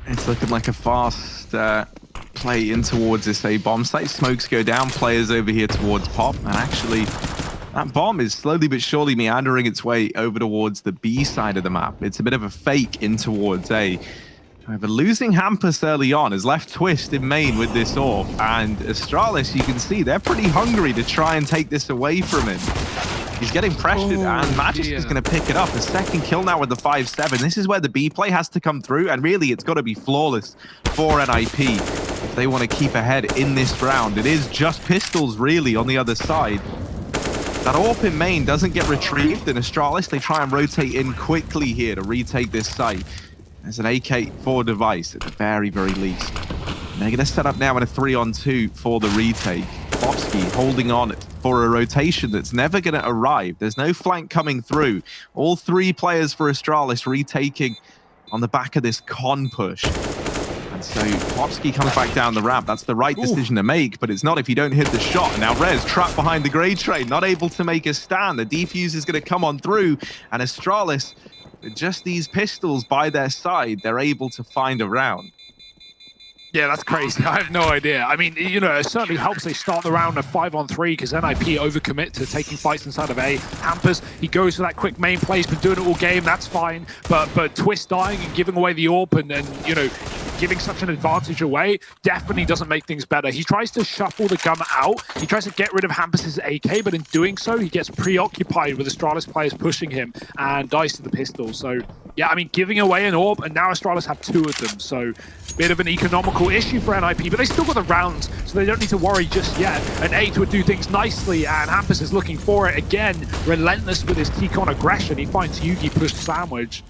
It's looking like a fast play in towards this A bomb site. Smokes go down, players over here towards Pop, and actually that bomb is slowly but surely meandering its way over towards the B side of the map. It's a bit of a fake in towards A. However, losing Hampus early on has left Twist in main with this orb, and Astralis, you can see, they're pretty hungry to try and take this away from him. He's getting pressured, and Magisk is going to pick it up. A second kill now with the 5-7. This is where the B play has to come through, and really, it's got to be flawless for NiP if they want to keep ahead in this round. It is just pistols, really, on the other side. That AWP in main doesn't get retrieved, and Astralis, they try and rotate in quickly here to retake this site. There's an AK-4 device at the very, very least. And they're going to set up now in a 3-on-2 for the retake. Popsky holding on for a rotation that's never going to arrive. There's no flank coming through. All three players for Astralis retaking on the back of this con push. And so Popsky comes back down the ramp. That's the right decision to make, but it's not if you don't hit the shot. Now Rez trapped behind the grade train, not able to make a stand. The defuse is going to come on through, and Astralis, with just these pistols by their side, they're able to find a round. Yeah, that's crazy. I have no idea. I mean, you know, it certainly helps they start the round of 5-on-3 because NiP overcommit to taking fights inside of A. Hampus, he goes for that quick main play. He's been doing it all game. That's fine. But Twist dying and giving away the AWP and you know, giving such an advantage away definitely doesn't make things better. He tries to shuffle the gun out. He tries to get rid of Hampus's AK, but in doing so, he gets preoccupied with Astralis players pushing him and dies to the pistol. So, yeah, I mean, giving away an orb, and now Astralis have 2 of them. So, bit of an economical issue for NiP, but they still got the rounds, so they don't need to worry just yet. An 8 would do things nicely, and Hampus is looking for it again. Relentless with his T-Con aggression. He finds Yugi pushed sandwich.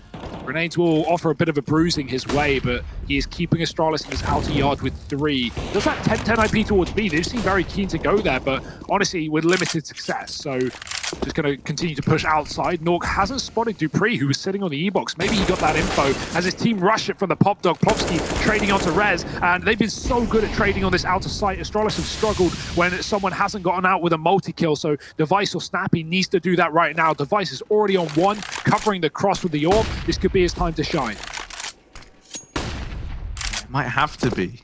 Grenades will offer a bit of a bruising his way, but he is keeping Astralis in his outer yard with 3. Does that 10-10 IP towards B? They seem very keen to go there, but honestly, with limited success. So just going to continue to push outside. Nork hasn't spotted Dupree, who was sitting on the E-box. Maybe he got that info as his team rush it from the Pop Dog. Plopsky trading onto Rez, and they've been so good at trading on this outer site. Astralis have struggled when someone hasn't gotten out with a multi-kill, so Device or Snappy needs to do that right now. Device is already on 1, covering the cross with the orb. This could be his time to shine. Might have to be.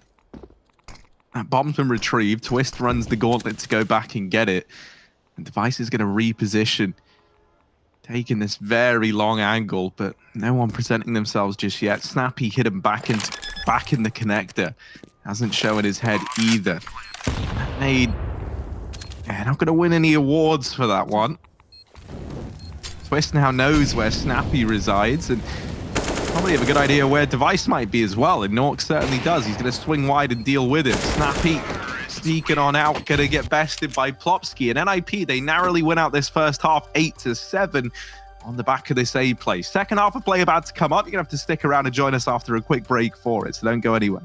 That bomb's been retrieved. Twist runs the gauntlet to go back and get it. And Device is going to reposition. Taking this very long angle, but no one presenting themselves just yet. Snappy hit him back in the connector. Hasn't shown his head either. That made... Yeah, not going to win any awards for that one. Twist now knows where Snappy resides, and probably have a good idea where Device might be as well, and Nork certainly does. He's going to swing wide and deal with him. Snappy sneaking on out, going to get bested by Plopsky. And NiP, they narrowly win out this first half 8-7 on the back of this A play. Second half of play about to come up. You're going to have to stick around and join us after a quick break for it, so don't go anywhere.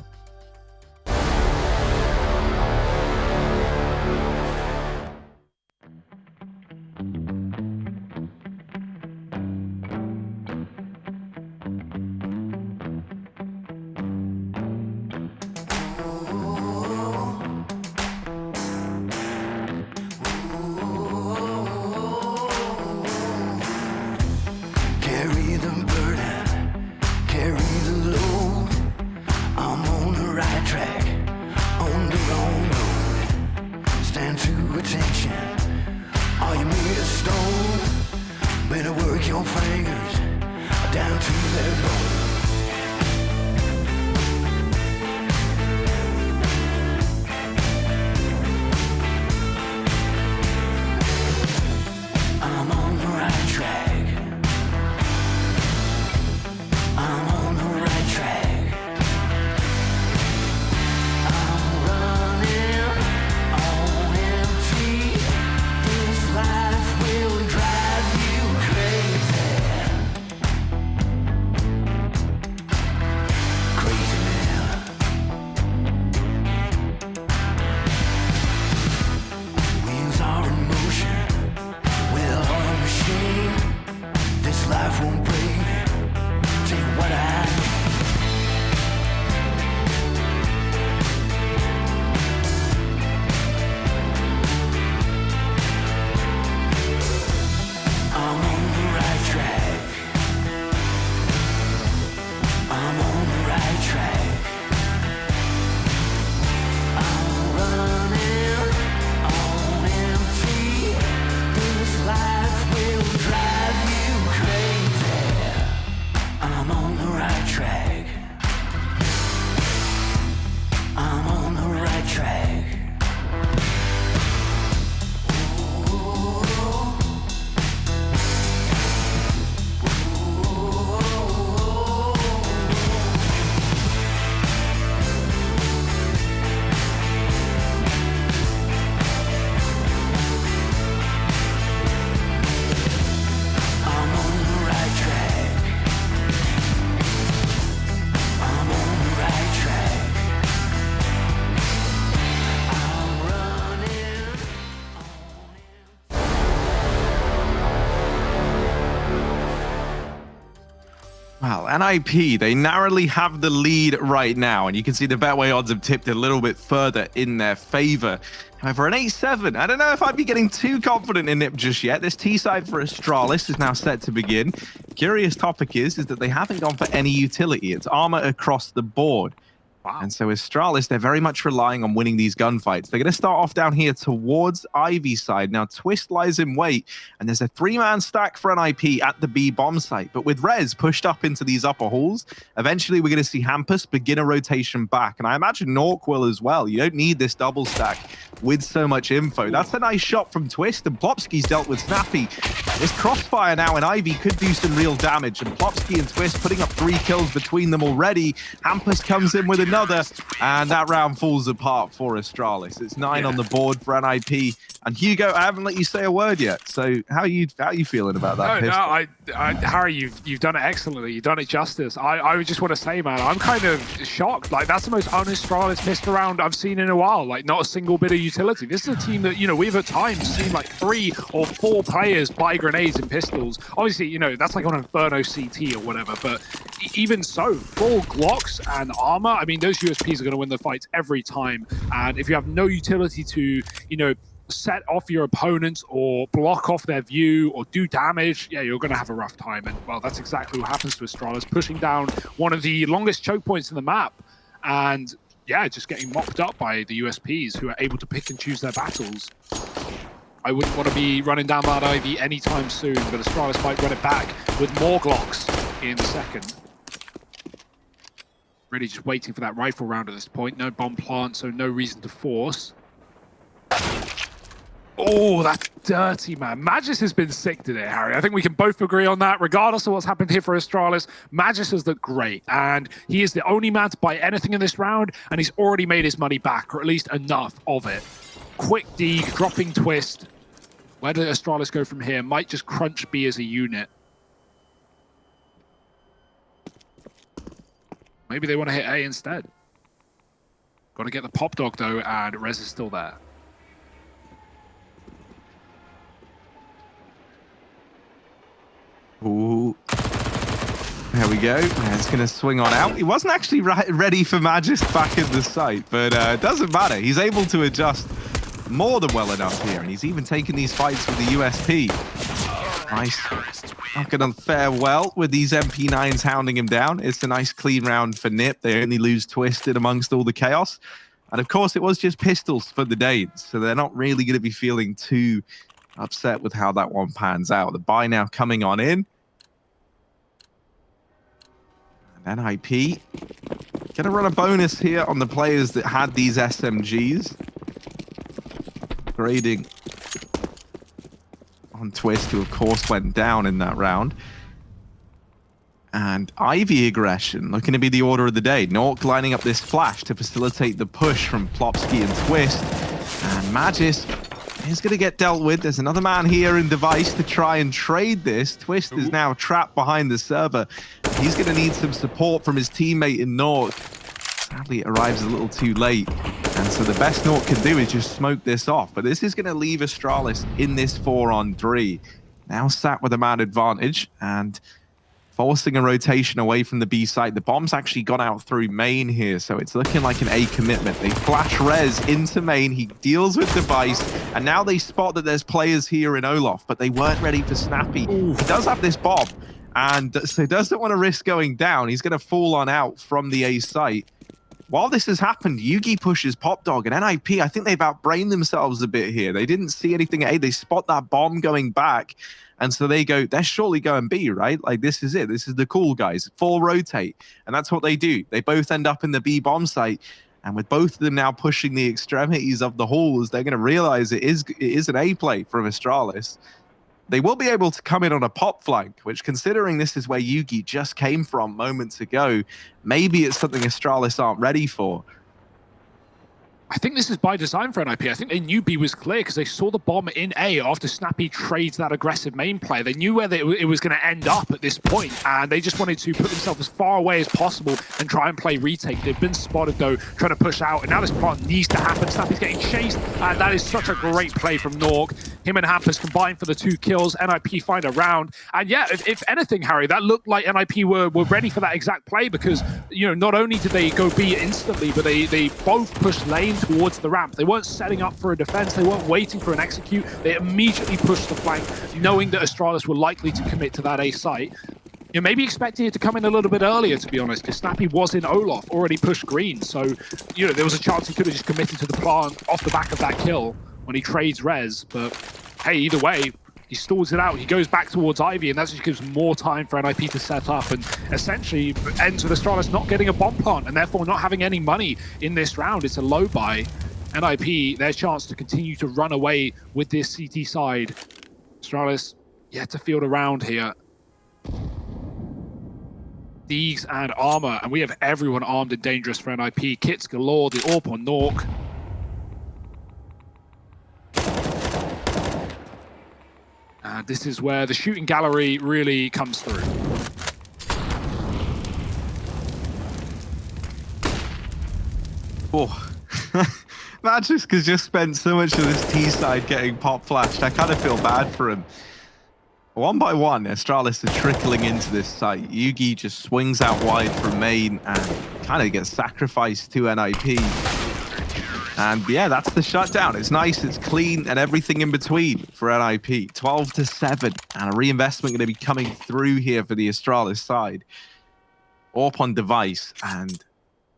Well, NiP, they narrowly have the lead right now, and you can see the Betway odds have tipped a little bit further in their favor. However, an 8-7, I don't know if I'd be getting too confident in NiP just yet. This T-side for Astralis is now set to begin. Curious topic is that they haven't gone for any utility. It's armor across the board. Wow. And so Astralis, they're very much relying on winning these gunfights. They're going to start off down here towards Ivy's side. Now, Twist lies in wait, and there's a 3-man stack for NiP at the B bomb site. But with Rez pushed up into these upper halls, eventually we're going to see Hampus begin a rotation back. And I imagine Nork will as well. You don't need this double stack with so much info. That's a nice shot from Twist, and Plopsky's dealt with Snappy. This crossfire now, and Ivy could do some real damage. And Plopsky and Twist putting up 3 kills between them already. Hampus comes in with another, and that round falls apart for Astralis. It's 9 on the board for NiP. And Hugo, I haven't let you say a word yet. So how are you feeling about that? Harry, you've done it excellently. You've done it justice. I just want to say, man, I'm kind of shocked. Like, that's the most honest Astralis pistol round I've seen in a while. Like, not a single bit of utility. This is a team that, you know, we've at times seen like 3 or 4 players buy grenades and pistols. Obviously, you know, that's like on Inferno CT or whatever. But even so, 4 Glocks and armor, I mean, those USPs are going to win the fights every time. And if you have no utility to, you know, set off your opponents or block off their view or do damage, yeah, you're going to have a rough time. And, well, that's exactly what happens to Astralis, pushing down one of the longest choke points in the map. And, yeah, just getting mopped up by the USPs who are able to pick and choose their battles. I wouldn't want to be running down that Ivy anytime soon, but Astralis might run it back with more Glocks in the second. Really just waiting for that rifle round at this point. No bomb plant, so no reason to force. Oh, that's dirty, man. Magis has been sick today, Harry. I think we can both agree on that. Regardless of what's happened here for Astralis, Magis has looked great. And he is the only man to buy anything in this round, and he's already made his money back, or at least enough of it. Quick D, dropping Twist. Where does Astralis go from here? Might just crunch B as a unit. Maybe they want to hit A instead. Got to get the pop dog, though, and Rez is still there. Ooh. There we go. It's going to swing on out. He wasn't actually ready for Magis back in the site, but it doesn't matter. He's able to adjust more than well enough here, and he's even taken these fights with the USP. Nice. Not going to fare well with these MP9s hounding him down. It's a nice clean round for NiP. They only lose Twisted amongst all the chaos. And of course, it was just pistols for the Danes, so they're not really going to be feeling too upset with how that one pans out. The buy now coming on in. And NiP going to run a bonus here on the players that had these SMGs. Grading on Twist, who of course went down in that round. And Ivy aggression looking to be the order of the day. Nork lining up this flash to facilitate the push from Plopsky and Twist. And Magis is going to get dealt with. There's another man here in Device to try and trade this. Twist is now trapped behind the server. He's going to need some support from his teammate in Nork. Sadly, it arrives a little too late. And so the best Nork can do is just smoke this off. But this is going to leave Astralis in this 4-on-3. Now sat with a man advantage and forcing a rotation away from the B site. The bomb's actually gone out through main here, so it's looking like an A commitment. They flash Rez into main. He deals with Device, and now they spot that there's players here in Olaf, but they weren't ready for Snappy. Ooh. He does have this bomb, and so doesn't want to risk going down. He's going to fall on out from the A site. While this has happened, Yugi pushes Pop Dog, and NiP, I think they've outbrained themselves a bit here. They didn't see anything at A. They spot that bomb going back, and so they go, they're surely going B, right? Like, this is it. This is the cool guys. Full rotate, and that's what they do. They both end up in the B bomb site, and with both of them now pushing the extremities of the halls, they're going to realize it is an A play from Astralis. They will be able to come in on a pop flank, which, considering this is where Yugi just came from moments ago, maybe it's something Astralis aren't ready for. I think this is by design for NiP. I think they knew B was clear because they saw the bomb in A after Snappy trades that aggressive main play. They knew where it was going to end up at this point, and they just wanted to put themselves as far away as possible and try and play retake. They've been spotted, though, trying to push out, and now this part needs to happen. Snappy's getting chased, and that is such a great play from Nork. Him and Hampus combined for the 2 kills. NiP find a round. And yeah, if anything, Harry, that looked like NiP were ready for that exact play because, you know, not only did they go B instantly, but they both pushed lane towards the ramp. They weren't setting up for a defense. They weren't waiting for an execute. They immediately pushed the flank, knowing that Astralis were likely to commit to that A site. You're maybe expecting it to come in a little bit earlier, to be honest, because Snappy was in Olaf, already pushed green. So, you know, there was a chance he could have just committed to the plant off the back of that kill when he trades res. But hey, either way, he stalls it out. He goes back towards Ivy, and that just gives more time for NiP to set up, and essentially ends with Astralis not getting a bomb plant and therefore not having any money in this round. It's a low buy. NiP, their chance to continue to run away with this CT side. Astralis yet to field a round here. Deegs and armor, and we have everyone armed and dangerous for NiP. Kits galore, the AWP on Nork. And this is where the shooting gallery really comes through. Oh, Magisk has just spent so much of this T side getting pop flashed. I kind of feel bad for him. One by one, Astralis is trickling into this site. Yugi just swings out wide from main and kind of gets sacrificed to NiP. And yeah, that's the shutdown. It's nice, it's clean, and everything in between for NiP. 12-7, and a reinvestment going to be coming through here for the Astralis side. AWP on device, and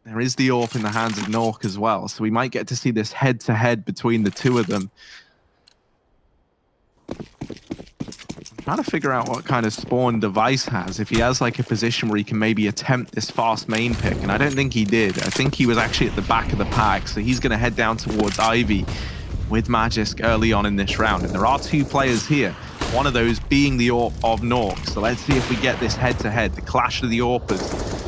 there is the AWP in the hands of Nork as well. So we might get to see this head-to-head between the two of them. Trying to figure out what kind of spawn device has. If he has like a position where he can maybe attempt this fast main pick, and I don't think he did. I think he was actually at the back of the pack, so he's going to head down towards Ivy with Magisk early on in this round. And there are two players here, one of those being the AWP of Nork. So let's see if we get this head-to-head, the clash of the AWPers.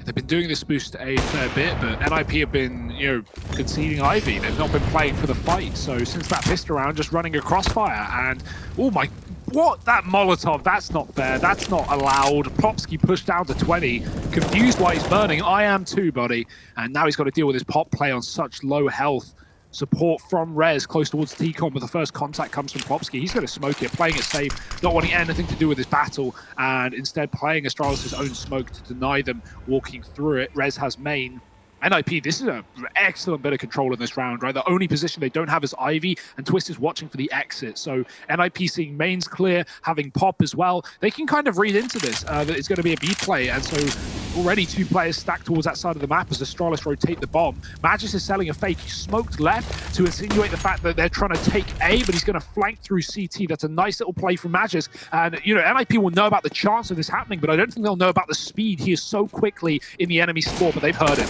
They've been doing this boost a fair bit, but NiP have been, you know, conceding Ivy. They've not been playing for the fight. So since that pistol round, just running a crossfire. And, oh my, what? That Molotov, that's not fair. That's not allowed. Plopsky pushed down to 20. Confused why he's burning. I am too, buddy. And now he's got to deal with his pop play on such low health. Support from Rez close towards T-Con, but the first contact comes from Plopsky. He's going to smoke it, playing it safe, not wanting anything to do with his battle, and instead playing Astralis' own smoke to deny them walking through it. Rez has main. NiP, this is an excellent bit of control in this round, right? The only position they don't have is Ivy, and Twist is watching for the exit. So NiP seeing mains clear, having pop as well. They can kind of read into this, that it's going to be a B play, and so already two players stacked towards that side of the map as Astralis rotate the bomb. Magisk is selling a fake. He smoked left to insinuate the fact that they're trying to take A, but he's going to flank through CT. That's a nice little play from Magisk. And, you know, NiP will know about the chance of this happening, but I don't think they'll know about the speed. He is so quickly in the enemy spawn, but they've heard him.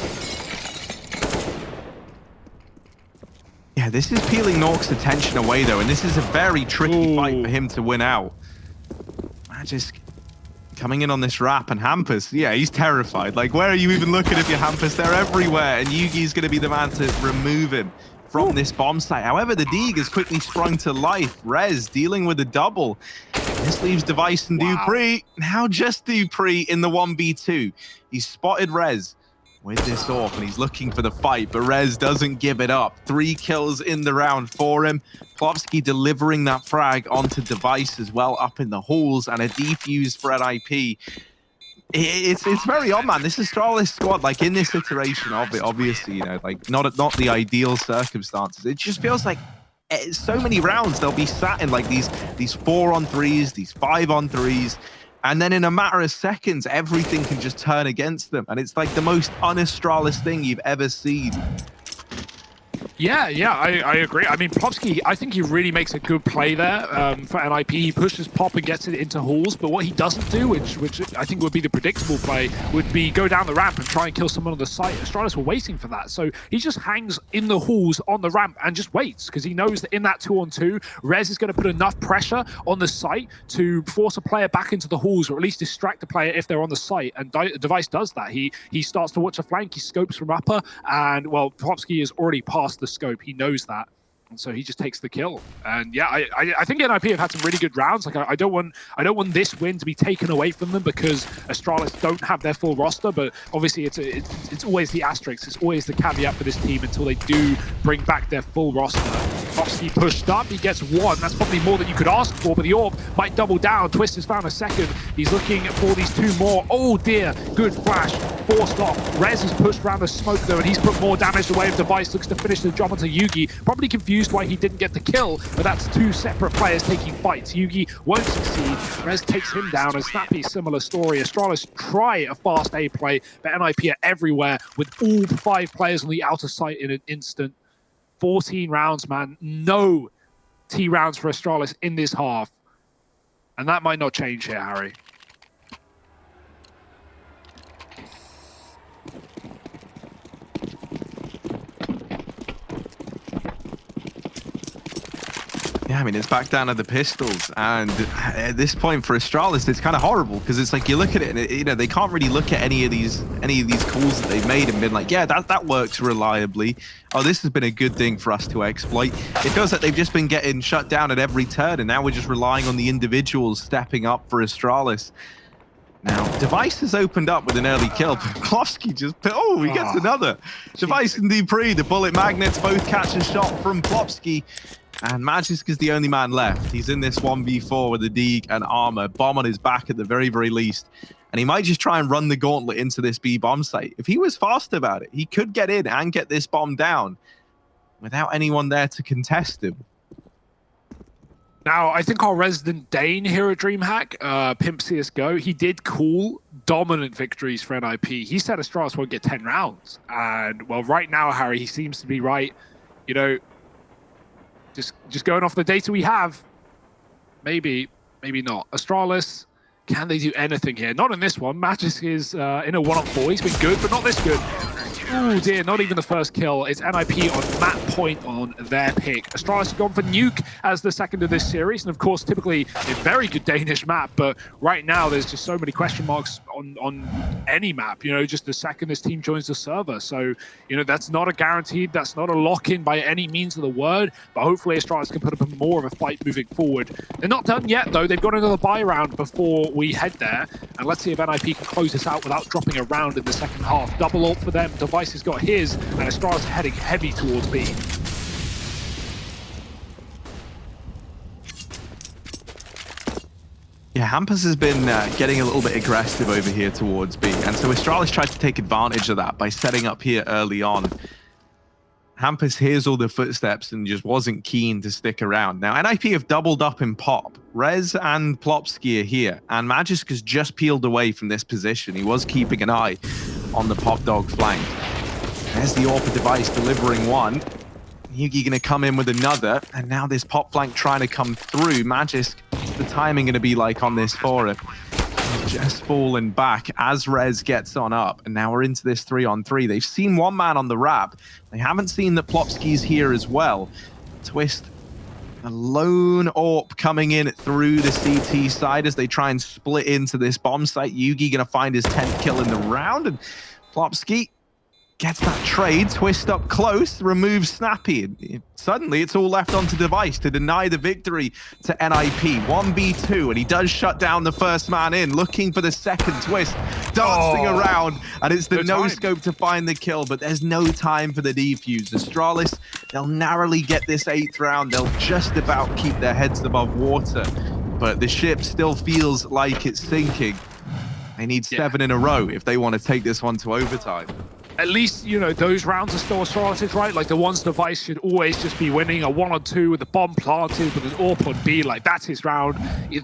Yeah, this is peeling Nork's attention away, though, and this is a very tricky fight for him to win out. Magisk coming in on this wrap, and Hampus, yeah, he's terrified. Like, where are you even looking if you're Hampus? They're everywhere, and Yugi's going to be the man to remove him from this bomb site. However, the Deeg has quickly sprung to life. Rez dealing with a double. This leaves Device and Dupree. Now just Dupree in the 1v2. He's spotted Rez with this AWP, and he's looking for the fight, but Rez doesn't give it up. 3 kills in the round for him. Plopsky delivering that frag onto Device as well, up in the halls, and a defuse for NiP. It's very odd, man. This Astralis squad, like in this iteration of it, obviously, you know, like not the ideal circumstances. It just feels like so many rounds they'll be sat in like these 4-on-3s, these 5-on-3s. And then in a matter of seconds, everything can just turn against them. And it's like the most un-Astralis thing you've ever seen. Yeah, I agree. I mean, Plopsky, I think he really makes a good play there for NiP. He pushes pop and gets it into halls, but what he doesn't do, which I think would be the predictable play, would be go down the ramp and try and kill someone on the site. Astralis were waiting for that, so he just hangs in the halls on the ramp and just waits, because he knows that in that 2-on-2, Rez is going to put enough pressure on the site to force a player back into the halls, or at least distract a player if they're on the site, and Device does that. He starts to watch a flank, he scopes from upper, and, well, Plopsky is already past the scope. He knows that, and so he just takes the kill. And yeah, I think NiP have had some really good rounds. Like I don't want this win to be taken away from them because Astralis don't have their full roster. But obviously, it's always the asterisk. It's always the caveat for this team until they do bring back their full roster. Popsky pushed up, he gets one. That's probably more than you could ask for, but the orb might double down. Twist has found a second. He's looking for these two more. Oh dear, good flash. Forced off. Rez has pushed around the smoke though, and he's put more damage away. Device looks to finish the job onto Yugi. Probably confused why he didn't get the kill, but that's two separate players taking fights. Yugi won't succeed. Rez takes him down, and Snappy, similar story. Astralis try a fast A play, but NiP are everywhere with all 5 players on the outer site in an instant. 14 rounds, man. No T rounds for Astralis in this half. And that might not change here, Harry. Yeah, I mean, it's back down to the pistols, and at this point for Astralis, it's kind of horrible because it's like you look at it, and you know they can't really look at any of these calls that they've made and been like, yeah, that works reliably. Oh, this has been a good thing for us to exploit. It feels like they've just been getting shut down at every turn, and now we're just relying on the individuals stepping up for Astralis. Now, Device has opened up with an early kill, but Plofsky just... Oh, he gets another. Device and Dupree, the bullet magnets, both catch a shot from Plofsky. And Magisk is the only man left. He's in this 1v4 with a Deeg and armor. Bomb on his back at the very, very least. And he might just try and run the gauntlet into this B bomb site. If he was fast about it, he could get in and get this bomb down without anyone there to contest him. Now, I think our resident Dane here at DreamHack, Pimp CSGO, he did call dominant victories for NiP. He said Astralis won't get 10 rounds. And, well, right now, Harry, he seems to be right. You know, just going off the data we have, maybe not. Astralis, can they do anything here? Not in this one. Magisk is in a 1-on-4. He's been good, but not this good. Oh dear, not even the first kill. It's NiP on map point on their pick. Astralis has gone for Nuke as the second of this series, and of course, typically a very good Danish map, but right now there's just so many question marks on any map, you know, just the second this team joins the server. So, you know, that's not a guaranteed, that's not a lock-in by any means of the word, but hopefully Astralis can put up more of a fight moving forward. They're not done yet, though. They've got another buy round before we head there, and let's see if NiP can close this out without dropping a round in the second half. Double ult for them. Device has got his, and Astralis heading heavy towards B. Yeah, Hampus has been getting a little bit aggressive over here towards B, and so Astralis tried to take advantage of that by setting up here early on. Hampus hears all the footsteps and just wasn't keen to stick around. Now, NiP have doubled up in pop. Rez and Plopsky are here, and Magisk has just peeled away from this position. He was keeping an eye on the Pop Dog flank. There's the AWP Device delivering one. Yugi gonna come in with another, and now this pop flank trying to come through. Magisk, what's the timing gonna be like on this for him? He's just fallen back as Rez gets on up, and now we're into this 3-on-3. They've seen one man on the wrap. They haven't seen that Plopsky's here as well. Twist, a lone AWP coming in through the CT side as they try and split into this bomb site. Yugi gonna find his 10th kill in the round, and Plopsky gets that trade. Twist up close, removes Snappy. Suddenly, it's all left onto Device to deny the victory to NiP. 1v2, and he does shut down the first man in, looking for the second. Twist, dancing around, and it's the no-scope to find the kill, but there's no time for the defuse. Astralis, they'll narrowly get this 8th round. They'll just about keep their heads above water, but the ship still feels like it's sinking. They need 7 in a row if they want to take this one to overtime. At least, you know, those rounds are still Astralis, right? Like, the ones Device should always just be winning. A 1-on-2 with the bomb planted with an AWP on B. Like, that's his round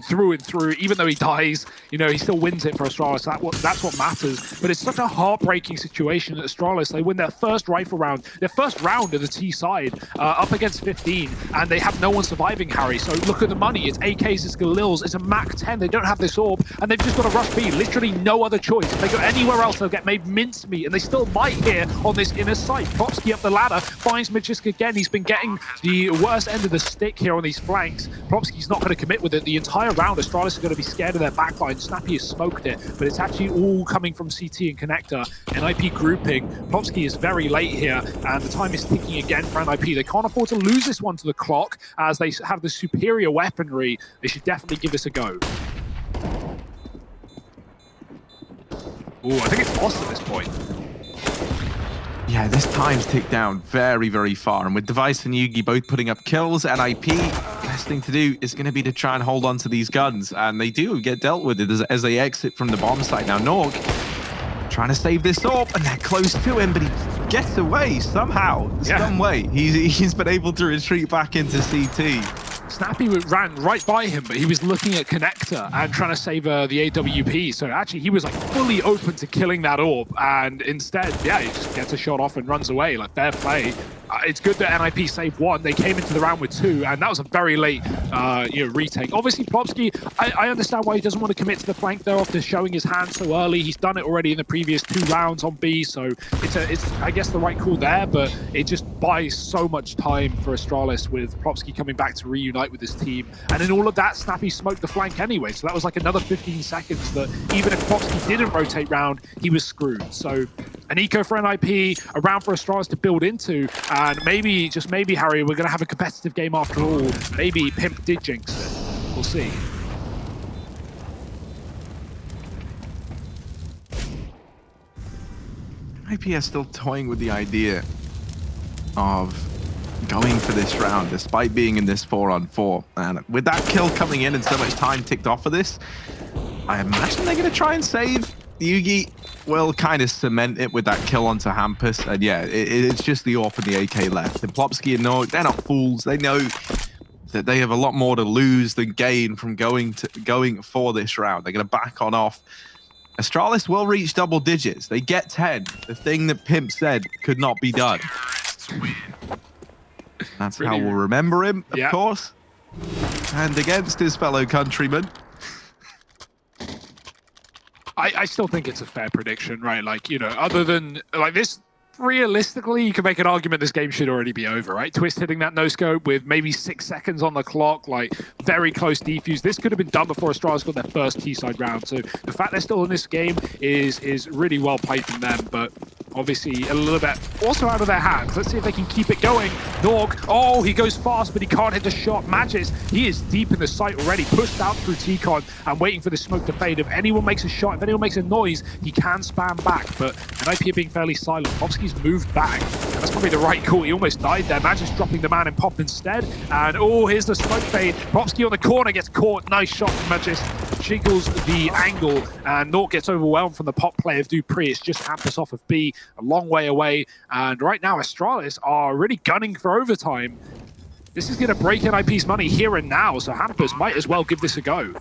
through and through. Even though he dies, you know, he still wins it for Astralis. That's what matters. But it's such a heartbreaking situation at Astralis. They win their first rifle round, their first round of the T side, up against 15, and they have no one surviving, Harry. So look at the money. It's AKs, it's Galils, it's a Mac 10. They don't have this AWP, and they've just got to rush B. Literally no other choice. If they go anywhere else, they'll get made mincemeat, and they still might here on this inner site. Plopsky up the ladder, finds Magisk again. He's been getting the worst end of the stick here on these flanks. Plopsky's not going to commit with it. The entire round, Astralis are going to be scared of their backline. Snappy has smoked it, but it's actually all coming from CT and Connector. NiP grouping. Plopsky is very late here, and the time is ticking again for NiP. They can't afford to lose this one to the clock, as they have the superior weaponry. They should definitely give this a go. Ooh, I think it's lost at this point. Yeah, this time's ticked down very, very far. And with Device and Yugi both putting up kills, NiP, best thing to do is going to be to try and hold on to these guns. And they do get dealt with it as they exit from the bomb site. Now, Norg trying to save this up, and they're close to him, but he gets away somehow. Some way. He's been able to retreat back into CT. Snappy ran right by him, but he was looking at Connector and trying to save the AWP. So actually, he was like fully open to killing that orb, and instead, yeah, he just gets a shot off and runs away. Like, fair play. It's good that NiP saved one. They came into the round with two, and that was a very late retake. Obviously, Plopsky, I understand why he doesn't want to commit to the flank there after showing his hand so early. He's done it already in the previous 2 rounds on B, so it's I guess the right call there, but it just buys so much time for Astralis with Plopsky coming back to reunite with his team. And in all of that, Snappy smoked the flank anyway, so that was like another 15 seconds that even if Plopsky didn't rotate round, he was screwed. So an eco for NiP, a round for Astralis to build into, and maybe, just maybe, Harry, we're going to have a competitive game after all. Maybe Pimp did jinx it. We'll see. NiP is still toying with the idea of going for this round, despite being in this 4-on-4. And with that kill coming in and so much time ticked off for this, I imagine they're going to try and save. Yugi will kind of cement it with that kill onto Hampus, and yeah, it's just the AWP and the AK left. And Plopsky and Norg, they're not fools. They know that they have a lot more to lose than gain from going for this round. They're going to back on off. Astralis will reach double digits. They get 10. The thing that Pimp said could not be done. That's how we'll remember him, of course. And against his fellow countrymen. I still think it's a fair prediction, right? Like, you know, other than like this, realistically, you can make an argument this game should already be over, right? Twist hitting that no-scope with maybe 6 seconds on the clock, like very close defuse. This could have been done before Astralis got their first T-side round. So the fact they're still in this game is really well played from them, but obviously a little bit also out of their hands. Let's see if they can keep it going. Norg, oh, he goes fast, but he can't hit the shot. Magis, he is deep in the site already, pushed out through T-Con and waiting for the smoke to fade. If anyone makes a shot, if anyone makes a noise, he can spam back, but NiP being fairly silent. Popsky's moved back, and that's probably the right call. He almost died there. Magis dropping the man in pop instead, and oh, here's the smoke fade. Popsky on the corner gets caught. Nice shot from Magis. Jiggles the angle, and Norg gets overwhelmed from the pop play of Dupree. It's just Hampus off of B, a long way away, and right now Astralis are really gunning for overtime. This is going to break NiP's money here and now, so Hampus might as well give this a go.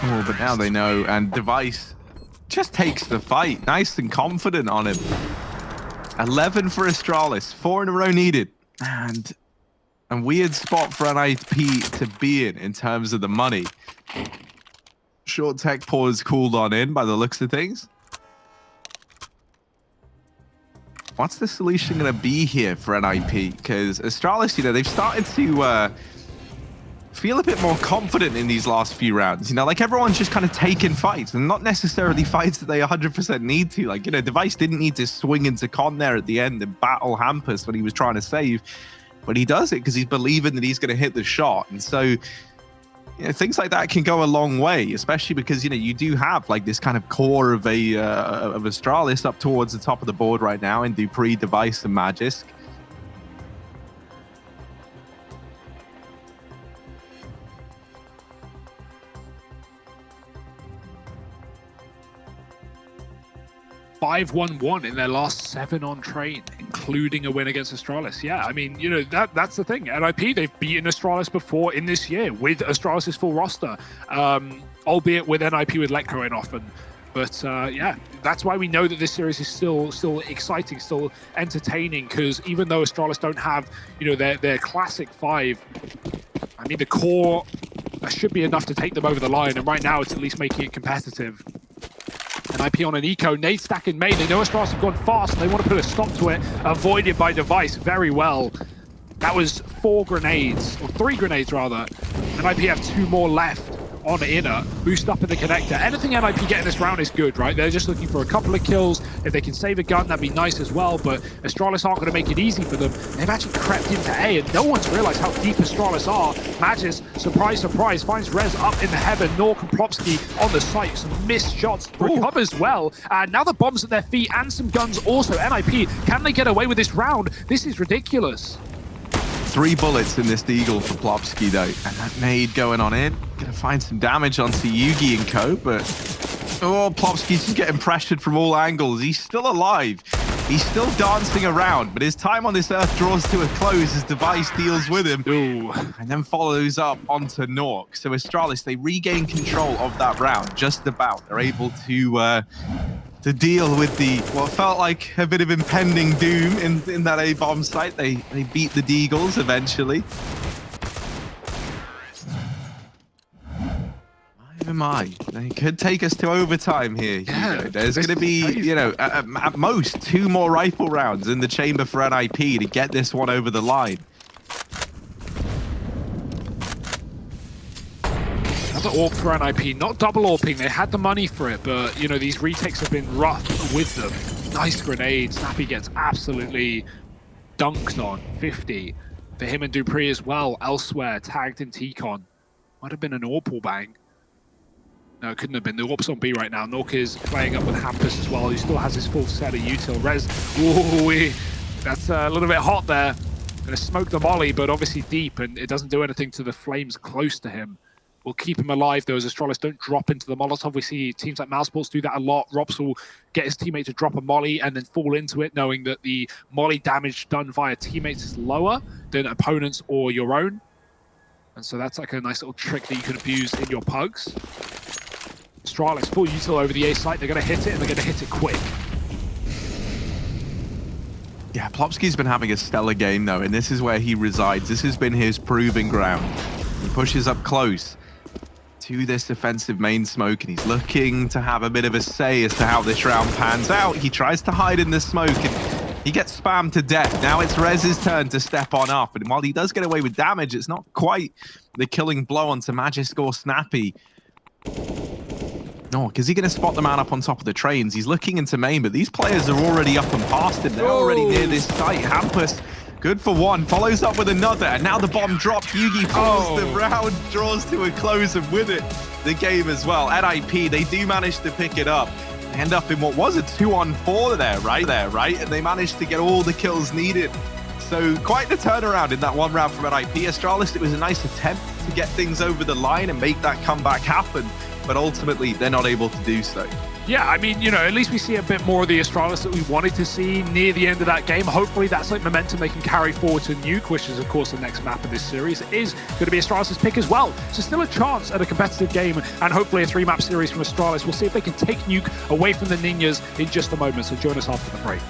Oh, but now they know, and Device just takes the fight, nice and confident on him. 11 for Astralis, 4 in a row needed, and a weird spot for NiP to be in terms of the money. Short tech pause cooled on in by the looks of things. What's the solution going to be here for NiP? Because Astralis, you know, they've started to feel a bit more confident in these last few rounds. You know, like everyone's just kind of taking fights, and not necessarily fights that they 100% need to. Like, you know, Device didn't need to swing into con there at the end and battle Hampus when he was trying to save, but he does it because he's believing that he's going to hit the shot. And so, you know, things like that can go a long way, especially because, you know, you do have like this kind of core of Astralis up towards the top of the board right now in Dupree, Device, and Magisk. (5-1-1) in their last 7 on train, including a win against Astralis. Yeah, I mean, you know, that's the thing. NiP, they've beaten Astralis before in this year with Astralis' full roster, albeit with NiP with Let going often. But yeah, that's why we know that this series is still exciting, still entertaining, because even though Astralis don't have, you know, their classic 5, I mean, the core should be enough to take them over the line, and right now it's at least making it competitive. NiP on an eco, nade stack in main. They know Astralis have gone fast and they want to put a stop to it. Avoided by Device very well. That was 4 grenades, or 3 grenades rather. And NiP have 2 more left. on inner, boost up in the connector. Anything NiP get in this round is good, right? They're just looking for a couple of kills. If they can save a gun, that'd be nice as well, but Astralis aren't going to make it easy for them. They've actually crept into A, and no one's realized how deep Astralis are. Magis, surprise, surprise, finds Rez up in the heaven. Nork and Plopsky on the site. Some missed shots, recovers well. And now the bombs at their feet and some guns also. NiP, can they get away with this round? This is ridiculous. 3 bullets in this Deagle for Plopsky though, and that nade going on in. Gonna find some damage onto Yugi and co, but Plopsky's just getting pressured from all angles. He's still alive. He's still dancing around, but his time on this earth draws to a close as Device deals with him. Ooh. And then follows up onto Nork. So Astralis, they regain control of that round, just about. They're able to deal with the what felt like a bit of impending doom in that A-bomb site. They beat the Deagles eventually. My, they could take us to overtime here. Yeah, there's going to be, at most 2 more rifle rounds in the chamber for NiP to get this one over the line. Another AWP for NiP, not double AWPing. They had the money for it, but, these retakes have been rough with them. Nice grenade. Snappy gets absolutely dunked on. 50 for him and Dupree as well. Elsewhere, tagged in T-Con. Might have been an AWP bang. No, it couldn't have been. The AWP's on B right now. Nork is playing up with Hampus as well. He still has his full set of util. Rez, ooh, that's a little bit hot there. Gonna smoke the molly, but obviously deep, and it doesn't do anything to the flames close to him. Will keep him alive though, as Astralis don't drop into the Molotov. We see teams like Mousesports do that a lot. Rops will get his teammate to drop a molly and then fall into it, knowing that the molly damage done via teammates is lower than opponents or your own. And so that's like a nice little trick that you can abuse in your pugs. Astralis full util over the A site. They're going to hit it, and they're going to hit it quick. Yeah, Plopsky's been having a stellar game though, and this is where he resides. This has been his proving ground. He pushes up close to this offensive main smoke, and he's looking to have a bit of a say as to how this round pans out. He tries to hide in the smoke, and he gets spammed to death. Now it's Rez's turn to step on up, and while he does get away with damage, it's not quite the killing blow onto Magisk or Snappy. No, because he's going to spot the man up on top of the trains. He's looking into main, but these players are already up and past him. They're already near this site. Hampus, good for one, follows up with another, and now the bomb dropped. Yugi falls, the round draws to a close, and with it, the game as well. At NiP, they do manage to pick it up. They end up in what was a 2-on-4 there, right? And they managed to get all the kills needed. So quite the turnaround in that one round from NiP. Astralis, it was a nice attempt to get things over the line and make that comeback happen, but ultimately they're not able to do so. Yeah, I mean, at least we see a bit more of the Astralis that we wanted to see near the end of that game. Hopefully that's like momentum they can carry forward to Nuke, which is of course the next map of this series. It is going to be Astralis' pick as well. So still a chance at a competitive game, and hopefully a 3-map series from Astralis. We'll see if they can take Nuke away from the Ninjas in just a moment. So join us after the break.